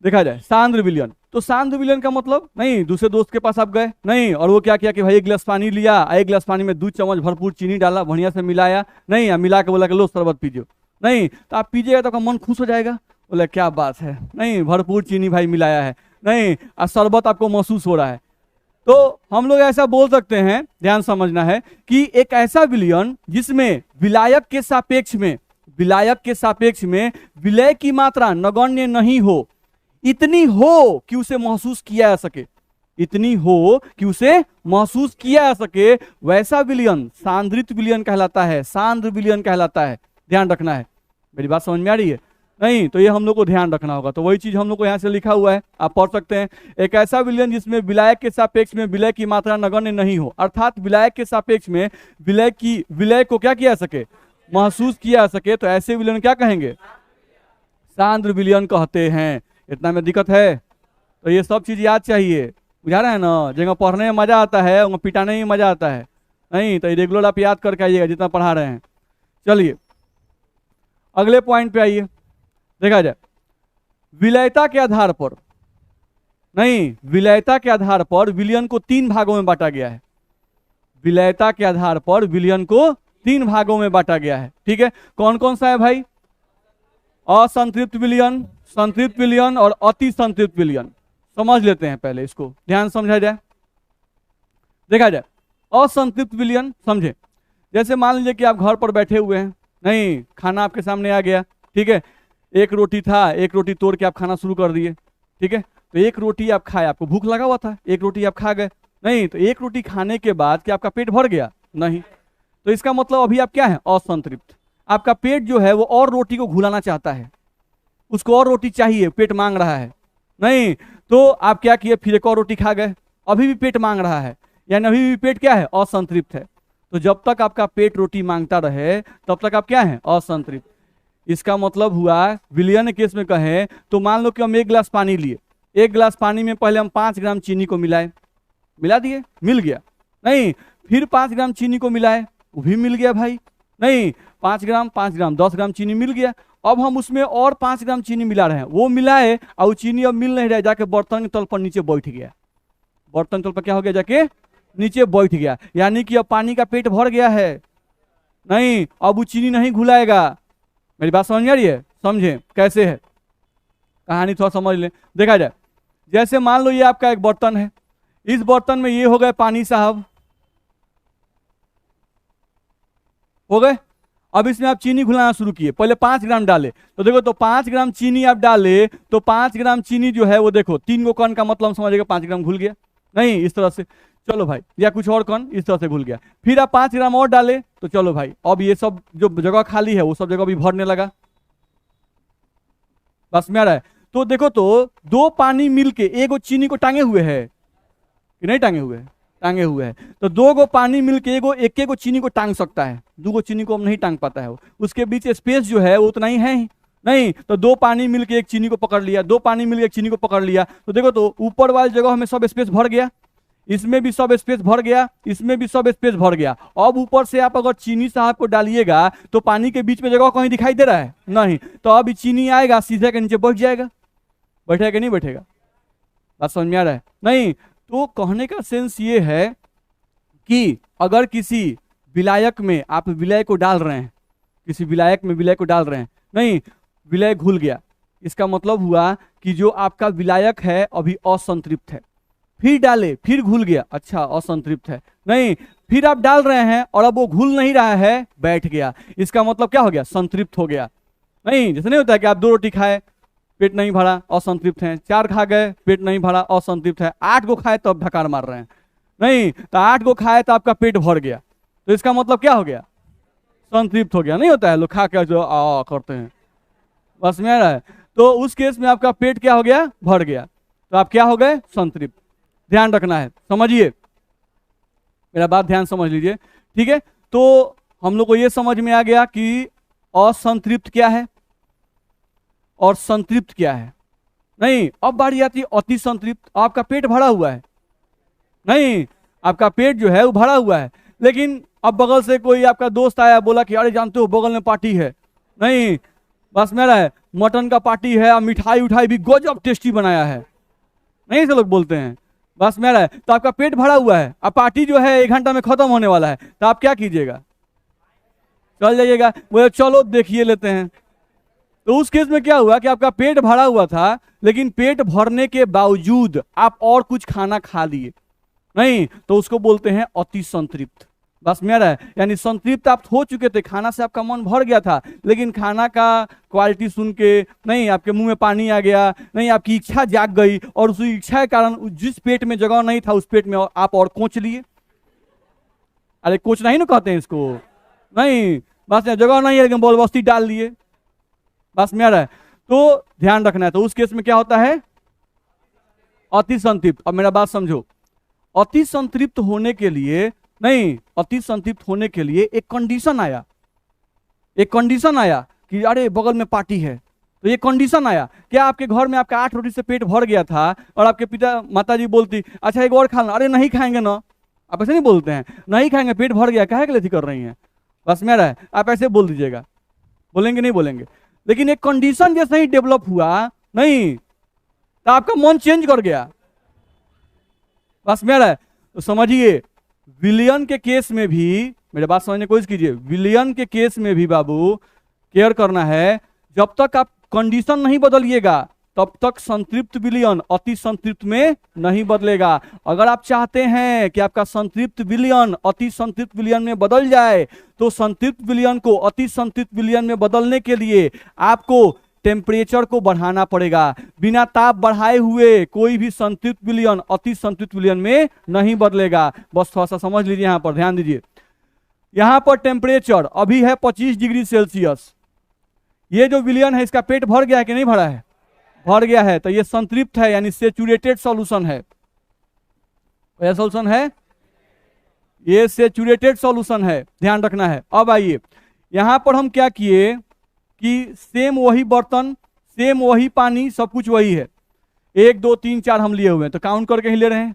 [SPEAKER 1] देखा जाए सांद्र विलयन, तो सांद्र विलयन का मतलब, नहीं दूसरे दोस्त के पास आप गए, नहीं और वो क्या किया कि भाई 1 गिलास पानी लिया, 1 गिलास पानी में 2 चम्मच भरपूर चीनी डाला, बढ़िया से मिलाया, नहीं मिला के बोला कि लो शरबत पीजिए, नहीं तो आप पीजिएगा तो आपका मन खुश हो जाएगा, बोले क्या बात है, नहीं भरपूर चीनी भाई मिलाया है, नहीं शरबत आपको महसूस हो रहा है। तो हम लोग ऐसा बोल सकते हैं, ध्यान समझना है, कि एक ऐसा विलयन जिसमें विलायक के सापेक्ष में, विलायक के सापेक्ष में विलय की मात्रा नगण्य नहीं हो, इतनी हो कि उसे महसूस किया जा सके, इतनी हो कि उसे महसूस किया जा सके, वैसा विलयन सांद्रित विलयन कहलाता है, सांद्र विलयन कहलाता है। ध्यान रखना है, मेरी बात समझ में आ रही है? नहीं तो ये हम लोग को ध्यान रखना होगा। तो वही चीज हम लोग को यहाँ से लिखा हुआ है, आप पढ़ सकते हैं। एक ऐसा विलयन जिसमें विलायक के सापेक्ष में विलय की मात्रा नगण्य नहीं हो, अर्थात विलायक के सापेक्ष में विलय को क्या किया जा सके, महसूस किया जा सके, तो ऐसे विलयन क्या कहेंगे, सांद्र विलयन कहते हैं। इतना में दिक्कत है? तो ये सब चीज याद चाहिए, बुझा रहे हैं ना? जगह पढ़ने में मजा आता है वहाँ पिटाने में मजा आता है, नहीं तो रेगुलर आप याद करके आइएगा जितना पढ़ा रहे हैं। चलिए अगले पॉइंट पे आइए, देखा जाए विलयता के आधार पर, नहीं विलयता के आधार पर विलयन को 3 भागों में बांटा गया है। विलयता के आधार पर विलयन को 3 भागों में बांटा गया है, ठीक है? कौन कौन सा है भाई? असंतृप्त विलयन, संतृप्त विलयन और अति संतृप्त विलयन। समझ लेते हैं पहले इसको, ध्यान समझा जाए, देखा जाए। असंतृप्त विलयन समझे, जैसे मान लीजिए कि आप घर पर बैठे हुए हैं, नहीं खाना आपके सामने आ गया, ठीक है? एक रोटी था, एक रोटी तोड़ के आप खाना शुरू कर दिए, ठीक है? तो एक रोटी आप खाए, आपको भूख लगा हुआ था, एक रोटी आप खा गए, नहीं तो एक रोटी खाने के बाद क्या आपका पेट भर गया? नहीं। तो इसका मतलब अभी आप क्या है? असंतृप्त। आपका पेट जो है वो और रोटी को घुलाना चाहता है, उसको और रोटी चाहिए, पेट मांग रहा है, नहीं तो आप क्या किए, फिर एक और रोटी खा गए, अभी भी पेट मांग रहा है, यानी अभी भी पेट क्या है? असंतृप्त है। तो जब तक आपका पेट रोटी मांगता रहे तब तक आप क्या है? असंतृप्त। इसका मतलब हुआ विलयन केस में कहें तो मान लो कि हम 1 गिलास पानी लिए, 1 गिलास पानी में पहले हम 5 ग्राम चीनी को मिलाए, मिला दिए, मिल गया, नहीं फिर 5 ग्राम चीनी को मिलाए, वो भी मिल गया भाई, नहीं 5 ग्राम 10 ग्राम चीनी मिल गया। अब हम उसमें और 5 ग्राम चीनी मिला रहे हैं, वो मिलाए और वो चीनी अब मिल नहीं रहा है, जाके बर्तन के तल पर नीचे बैठ गया, बर्तन तल पर क्या हो गया? जाके नीचे बैठ गया, यानी कि अब पानी का पेट भर गया है, नहीं अब वो चीनी नहीं घुलाएगा। मेरी बात समझ में आ रही है? समझे कैसे है कहानी, थोड़ा समझ लें, देखा जाए। जैसे मान लो ये आपका एक बर्तन है, इस बर्तन में ये हो गए पानी साहब, हो गए। अब इसमें आप चीनी घुलाना शुरू किए, पहले 5 ग्राम डाले, तो देखो तो 5 ग्राम चीनी आप डाले तो 5 ग्राम चीनी जो है वो देखो 3 गो कण का मतलब समझिएगा 5 ग्राम घुल गया, नहीं इस तरह से, चलो भाई, या कुछ और कण इस तरह से घुल गया। फिर आप 5 ग्राम और डाले तो चलो भाई, अब ये सब जो जगह खाली है वो सब जगह भी भरने लगा, बस में आ रहा है। तो देखो तो 2 पानी मिलके एक चीनी को टांगे हुए है कि नहीं टांगे हुए? टांगे हुए है। तो 2 गो पानी मिलके एक गो चीनी को टांग सकता है, 2 गो चीनी को हम नहीं टांग पाता है, उसके बीच स्पेस जो है वो उतना ही है ही नहीं। तो 2 पानी मिलके एक चीनी को पकड़ लिया, 2 पानी मिलके एक चीनी को पकड़ लिया, तो देखो तो ऊपर वाली जगह में सब स्पेस भर गया, इसमें भी सब स्पेस भर गया, इसमें भी सब स्पेस भर गया। अब ऊपर से आप अगर चीनी साहब को डालिएगा तो पानी के बीच में जगह कहीं दिखाई दे रहा है? नहीं। तो अब चीनी आएगा सीधे के नीचे बैठ जाएगा, बैठेगा कि नहीं बैठेगा? बात समझ में आ रहा है? नहीं। तो कहने का सेंस ये है कि अगर किसी विलायक में आप विलय को डाल रहे हैं, किसी विलायक में विलय को डाल रहे हैं, नहीं विलय घुल गया, इसका मतलब हुआ कि जो आपका विलायक है अभी असंतृप्त है, फिर डाले फिर घुल गया, अच्छा असंतृप्त है, नहीं फिर आप डाल रहे हैं और अब वो घुल नहीं रहा है, बैठ गया, इसका मतलब क्या हो गया? संतृप्त हो गया। नहीं जैसे नहीं होता है कि आप 2 रोटी खाए पेट नहीं भरा असंतृप्त हैं, 4 खा गए पेट नहीं भरा असंतृप्त है, 8 गो खाए तो अब ढकार मार रहे हैं, नहीं तो 8 गो खाए तो आपका पेट भर गया, तो इसका मतलब क्या हो गया? संतृप्त हो गया। नहीं होता है लोग खा के जो करते हैं, बस में आ रहा है। तो उस केस में आपका पेट क्या हो गया? भर गया, तो आप क्या हो गए? संतृप्त। ध्यान रखना है, समझिए मेरा बात, ध्यान समझ लीजिए, ठीक है? तो हम लोग को ये समझ में आ गया कि असंतृप्त क्या है और संतृप्त क्या है। नहीं अब बारी आती है अति संतृप्त। आपका पेट भरा हुआ है, नहीं आपका पेट जो है वो भरा हुआ है, लेकिन अब बगल से कोई आपका दोस्त आया, बोला कि अरे जानते हो बगल में पार्टी है, नहीं बस मेरा है मटन का पार्टी है और मिठाई उठाई भी गजब टेस्टी बनाया है, नहीं से लोग बोलते हैं, बस मेरा है। तो आपका पेट भरा हुआ है, अब पार्टी जो है 1 घंटा में खत्म होने वाला है, तो आप क्या कीजिएगा? चल जाइएगा, बोले चलो देखिए लेते हैं, तो उस केस में क्या हुआ कि आपका पेट भरा हुआ था, लेकिन पेट भरने के बावजूद आप और कुछ खाना खा लिए, नहीं, तो उसको बोलते हैं अति संतृप्त। बस मेरा है, यानी संतृप्त आप हो चुके थे, खाना से आपका मन भर गया था, लेकिन खाना का क्वालिटी सुन के नहीं, आपके मुंह में पानी आ गया, नहीं, आपकी इच्छा जाग गई, और उस इच्छा के कारण जिस पेट में जगह नहीं था उस पेट में आप और कोच लिए। अरे कोच नहीं ना कहते हैं इसको, नहीं, बस जगह नहीं है लेकिन बॉल बस्ती डाल लिए। बस मेरा है, तो ध्यान रखना है। तो उस केस में क्या होता है? अति संतृप्त। अब मेरा बात समझो, अति संतृप्त होने के लिए, नहीं, अति संतृप्त होने के लिए एक कंडीशन आया, एक कंडीशन आया कि अरे बगल में पार्टी है, तो ये कंडीशन आया। क्या आपके घर में आपका 8 रोटी से पेट भर गया था और आपके पिता माता जी बोलती अच्छा एक और खा लो, अरे नहीं खाएंगे ना, आप ऐसे नहीं बोलते हैं, नहीं खाएंगे, पेट भर गया, काहे के लिए कर रही हैं? बस मेरा है, आप ऐसे बोल दीजिएगा, बोलेंगे नहीं बोलेंगे। लेकिन एक कंडीशन जैसे ही डेवलप हुआ, नहीं, तो आपका मन चेंज कर गया। बस मेरा है, तो समझिए विलियन के केस में भी, मेरे बात समझने की कोशिश कीजिए, विलियन के केस में भी बाबू केयर करना है, जब तक आप कंडीशन नहीं बदलिएगा तब तक संतृप्त विलियन अति संतृप्त में नहीं बदलेगा। अगर आप चाहते हैं कि आपका संतृप्त विलियन अति संतृप्त विलियन में बदल जाए, तो संतृप्त विलियन को अति संतृप्त विलियन में बदलने के लिए आपको टेम्परेचर को बढ़ाना पड़ेगा। बिना ताप बढ़ाए हुए कोई भी संतृप्त विलियन अति संतृप्त विलियन में नहीं बदलेगा। बस थोड़ा सा समझ लीजिए, यहां पर ध्यान दीजिए। यहां पर टेम्परेचर अभी है 25 डिग्री सेल्सियस। ये जो विलियन है इसका पेट भर गया है कि नहीं भरा है? भर गया है, तो ये संतृप्त है, यानी सेचुरेटेड सॉल्यूशन है। यह सॉल्यूशन है, ये सेचुरेटेड सॉल्यूशन है, ध्यान रखना है। अब आइए यहां पर हम क्या किए कि सेम वही बर्तन, सेम वही पानी, सब कुछ वही है। 1 2 3 4 हम लिए हुए हैं, तो काउंट करके ही ले रहे हैं।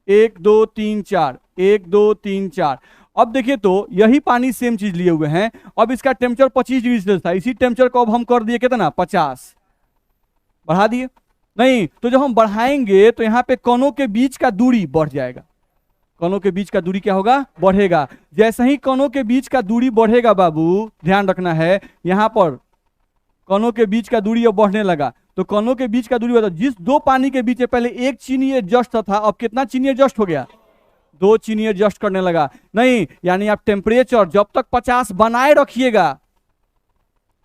[SPEAKER 1] 1 2 3 4, 1 2 3 4। अब देखिए तो यही पानी सेम चीज लिए हुए हैं। अब इसका टेम्परेचर 25 डिग्री सेल्सियस था, इसी टेम्परेचर को अब हम कर दिए कितना? 50 बढ़ा दिए। नहीं, तो जब हम बढ़ाएंगे तो यहाँ पे कणों के बीच का दूरी बढ़ जाएगा। कणों के बीच का दूरी क्या होगा? बढ़ेगा। जैसे ही कणों के बीच का दूरी बढ़ेगा बाबू, ध्यान रखना है, यहां पर कणों के बीच का दूरी अब बढ़ने लगा। तो कणों के बीच का दूरी बढ़ा, जिस 2 पानी के बीच में पहले 1 चीनी एडजस्ट था, अब कितना चीनी एडजस्ट हो गया? 2 चीनी एडजस्ट करने लगा। नहीं, यानी आप टेम्परेचर जब तक 50 बनाए रखिएगा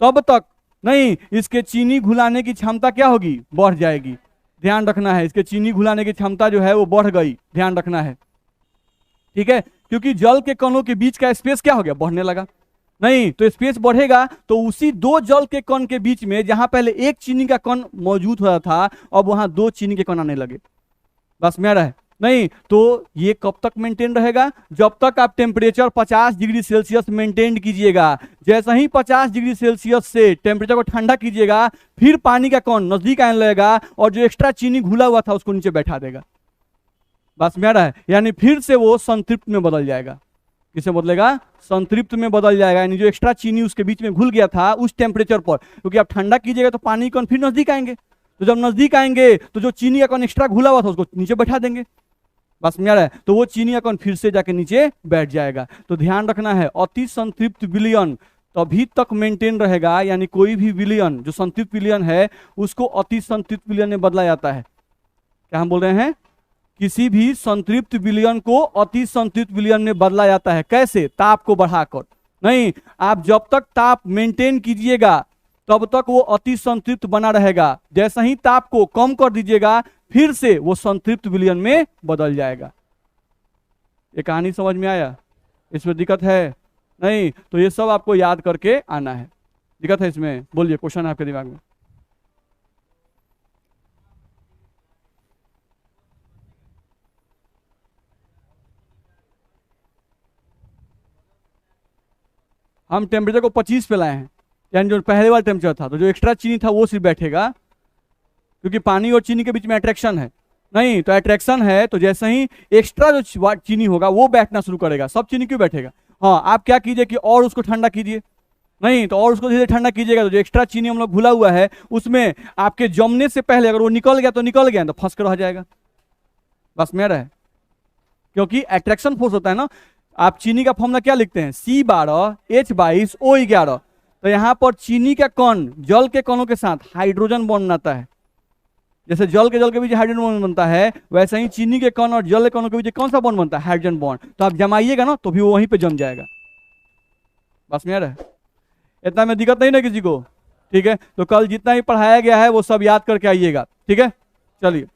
[SPEAKER 1] तब तक, नहीं, इसके चीनी घुलाने की क्षमता क्या होगी? बढ़ जाएगी। ध्यान रखना है, इसके चीनी घुलाने की क्षमता जो है वो बढ़ गई, ध्यान रखना है, ठीक है, क्योंकि जल के कणों के बीच का स्पेस क्या हो गया? बढ़ने लगा। नहीं, तो स्पेस बढ़ेगा तो उसी 2 जल के कण के बीच में जहां पहले 1 चीनी का कण मौजूद हो रहा था, अब वहां 2 चीनी के कण आने लगे। बस मेरा है। नहीं, तो ये कब तक मेंटेन रहेगा? जब तक आप टेम्परेचर 50 डिग्री सेल्सियस मेंटेन कीजिएगा। जैसे ही 50 डिग्री सेल्सियस से टेम्परेचर को ठंडा कीजिएगा, फिर पानी का कण नजदीक आने लगेगा और जो एक्स्ट्रा चीनी घुला हुआ था उसको नीचे बैठा देगा। बस मेरा है, यानी फिर से वो संतृप्त में बदल जाएगा। किसे बदलेगा? संतृप्त में बदल जाएगा, यानी जो एक्स्ट्रा चीनी उसके बीच में घुल गया था उस टेम्परेचर पर, क्योंकि आप ठंडा कीजिएगा तो पानी कण फिर नजदीक आएंगे, तो जब नजदीक आएंगे तो जो चीनी का कण एक्स्ट्रा घुला हुआ था उसको नीचे बैठा देंगे। बस मेरा है, तो वो चीनी का कण फिर से जाके नीचे बैठ जाएगा। तो ध्यान रखना है, अति संतृप्त विलयन तभी तक मेंटेन रहेगा, यानी कोई भी विलयन जो संतृप्त विलयन है उसको अति संतृप्त विलयन में बदला जाता है। क्या हम बोल रहे हैं? किसी भी संतृप्त विलयन को अति संतृप्त विलयन में बदला जाता है। कैसे? ताप को बढ़ाकर। नहीं, आप जब तक ताप मेंटेन कीजिएगा तब तक वो अति संतृप्त बना रहेगा। जैसे ही ताप को कम कर दीजिएगा फिर से वो संतृप्त विलयन में बदल जाएगा। ये कहानी समझ में आया? इसमें दिक्कत है? नहीं, तो ये सब आपको याद करके आना है। दिक्कत है इसमें? बोलिए, क्वेश्चन है आपके दिमाग में? हम टेम्परेचर को 25 पे लाए हैं, यानी जो पहले वाला टेम्परेचर था, तो जो एक्स्ट्रा चीनी था वो सिर्फ बैठेगा, क्योंकि पानी और चीनी के बीच में अट्रैक्शन है। नहीं, तो अट्रैक्शन है तो जैसे ही एक्स्ट्रा जो चीनी होगा वो बैठना शुरू करेगा। सब चीनी क्यों बैठेगा? हाँ, आप क्या कीजिए कि और उसको ठंडा कीजिए। नहीं, तो और उसको धीरे ठंडा कीजिएगा तो जो एक्स्ट्रा चीनी हम लोग घुला हुआ है उसमें आपके जमने से पहले अगर वो निकल गया तो निकल गया, तो फंस कर रह जाएगा। बस मेरा है, क्योंकि अट्रैक्शन फोर्स होता है ना। आप चीनी का फॉर्मूला क्या लिखते हैं? C12H22O11। तो तो यहाँ पर चीनी का कण जल के कणों के साथ हाइड्रोजन बॉन्ड बनाता है। जैसे जल के बीच हाइड्रोजन बॉन्ड बनता है, वैसे ही चीनी के कण और जल के कणों के बीच कौन सा बॉन्ड बनता है? Hydrogen bond. तो आप जमाइएगा ना तो भी वो वहीं पे जम जाएगा। बस में आ रहा है? इतना में दिक्कत नहीं ना किसी को? ठीक है, तो कल जितना ही पढ़ाया गया है वो सब याद करके आइएगा। ठीक है, चलिए।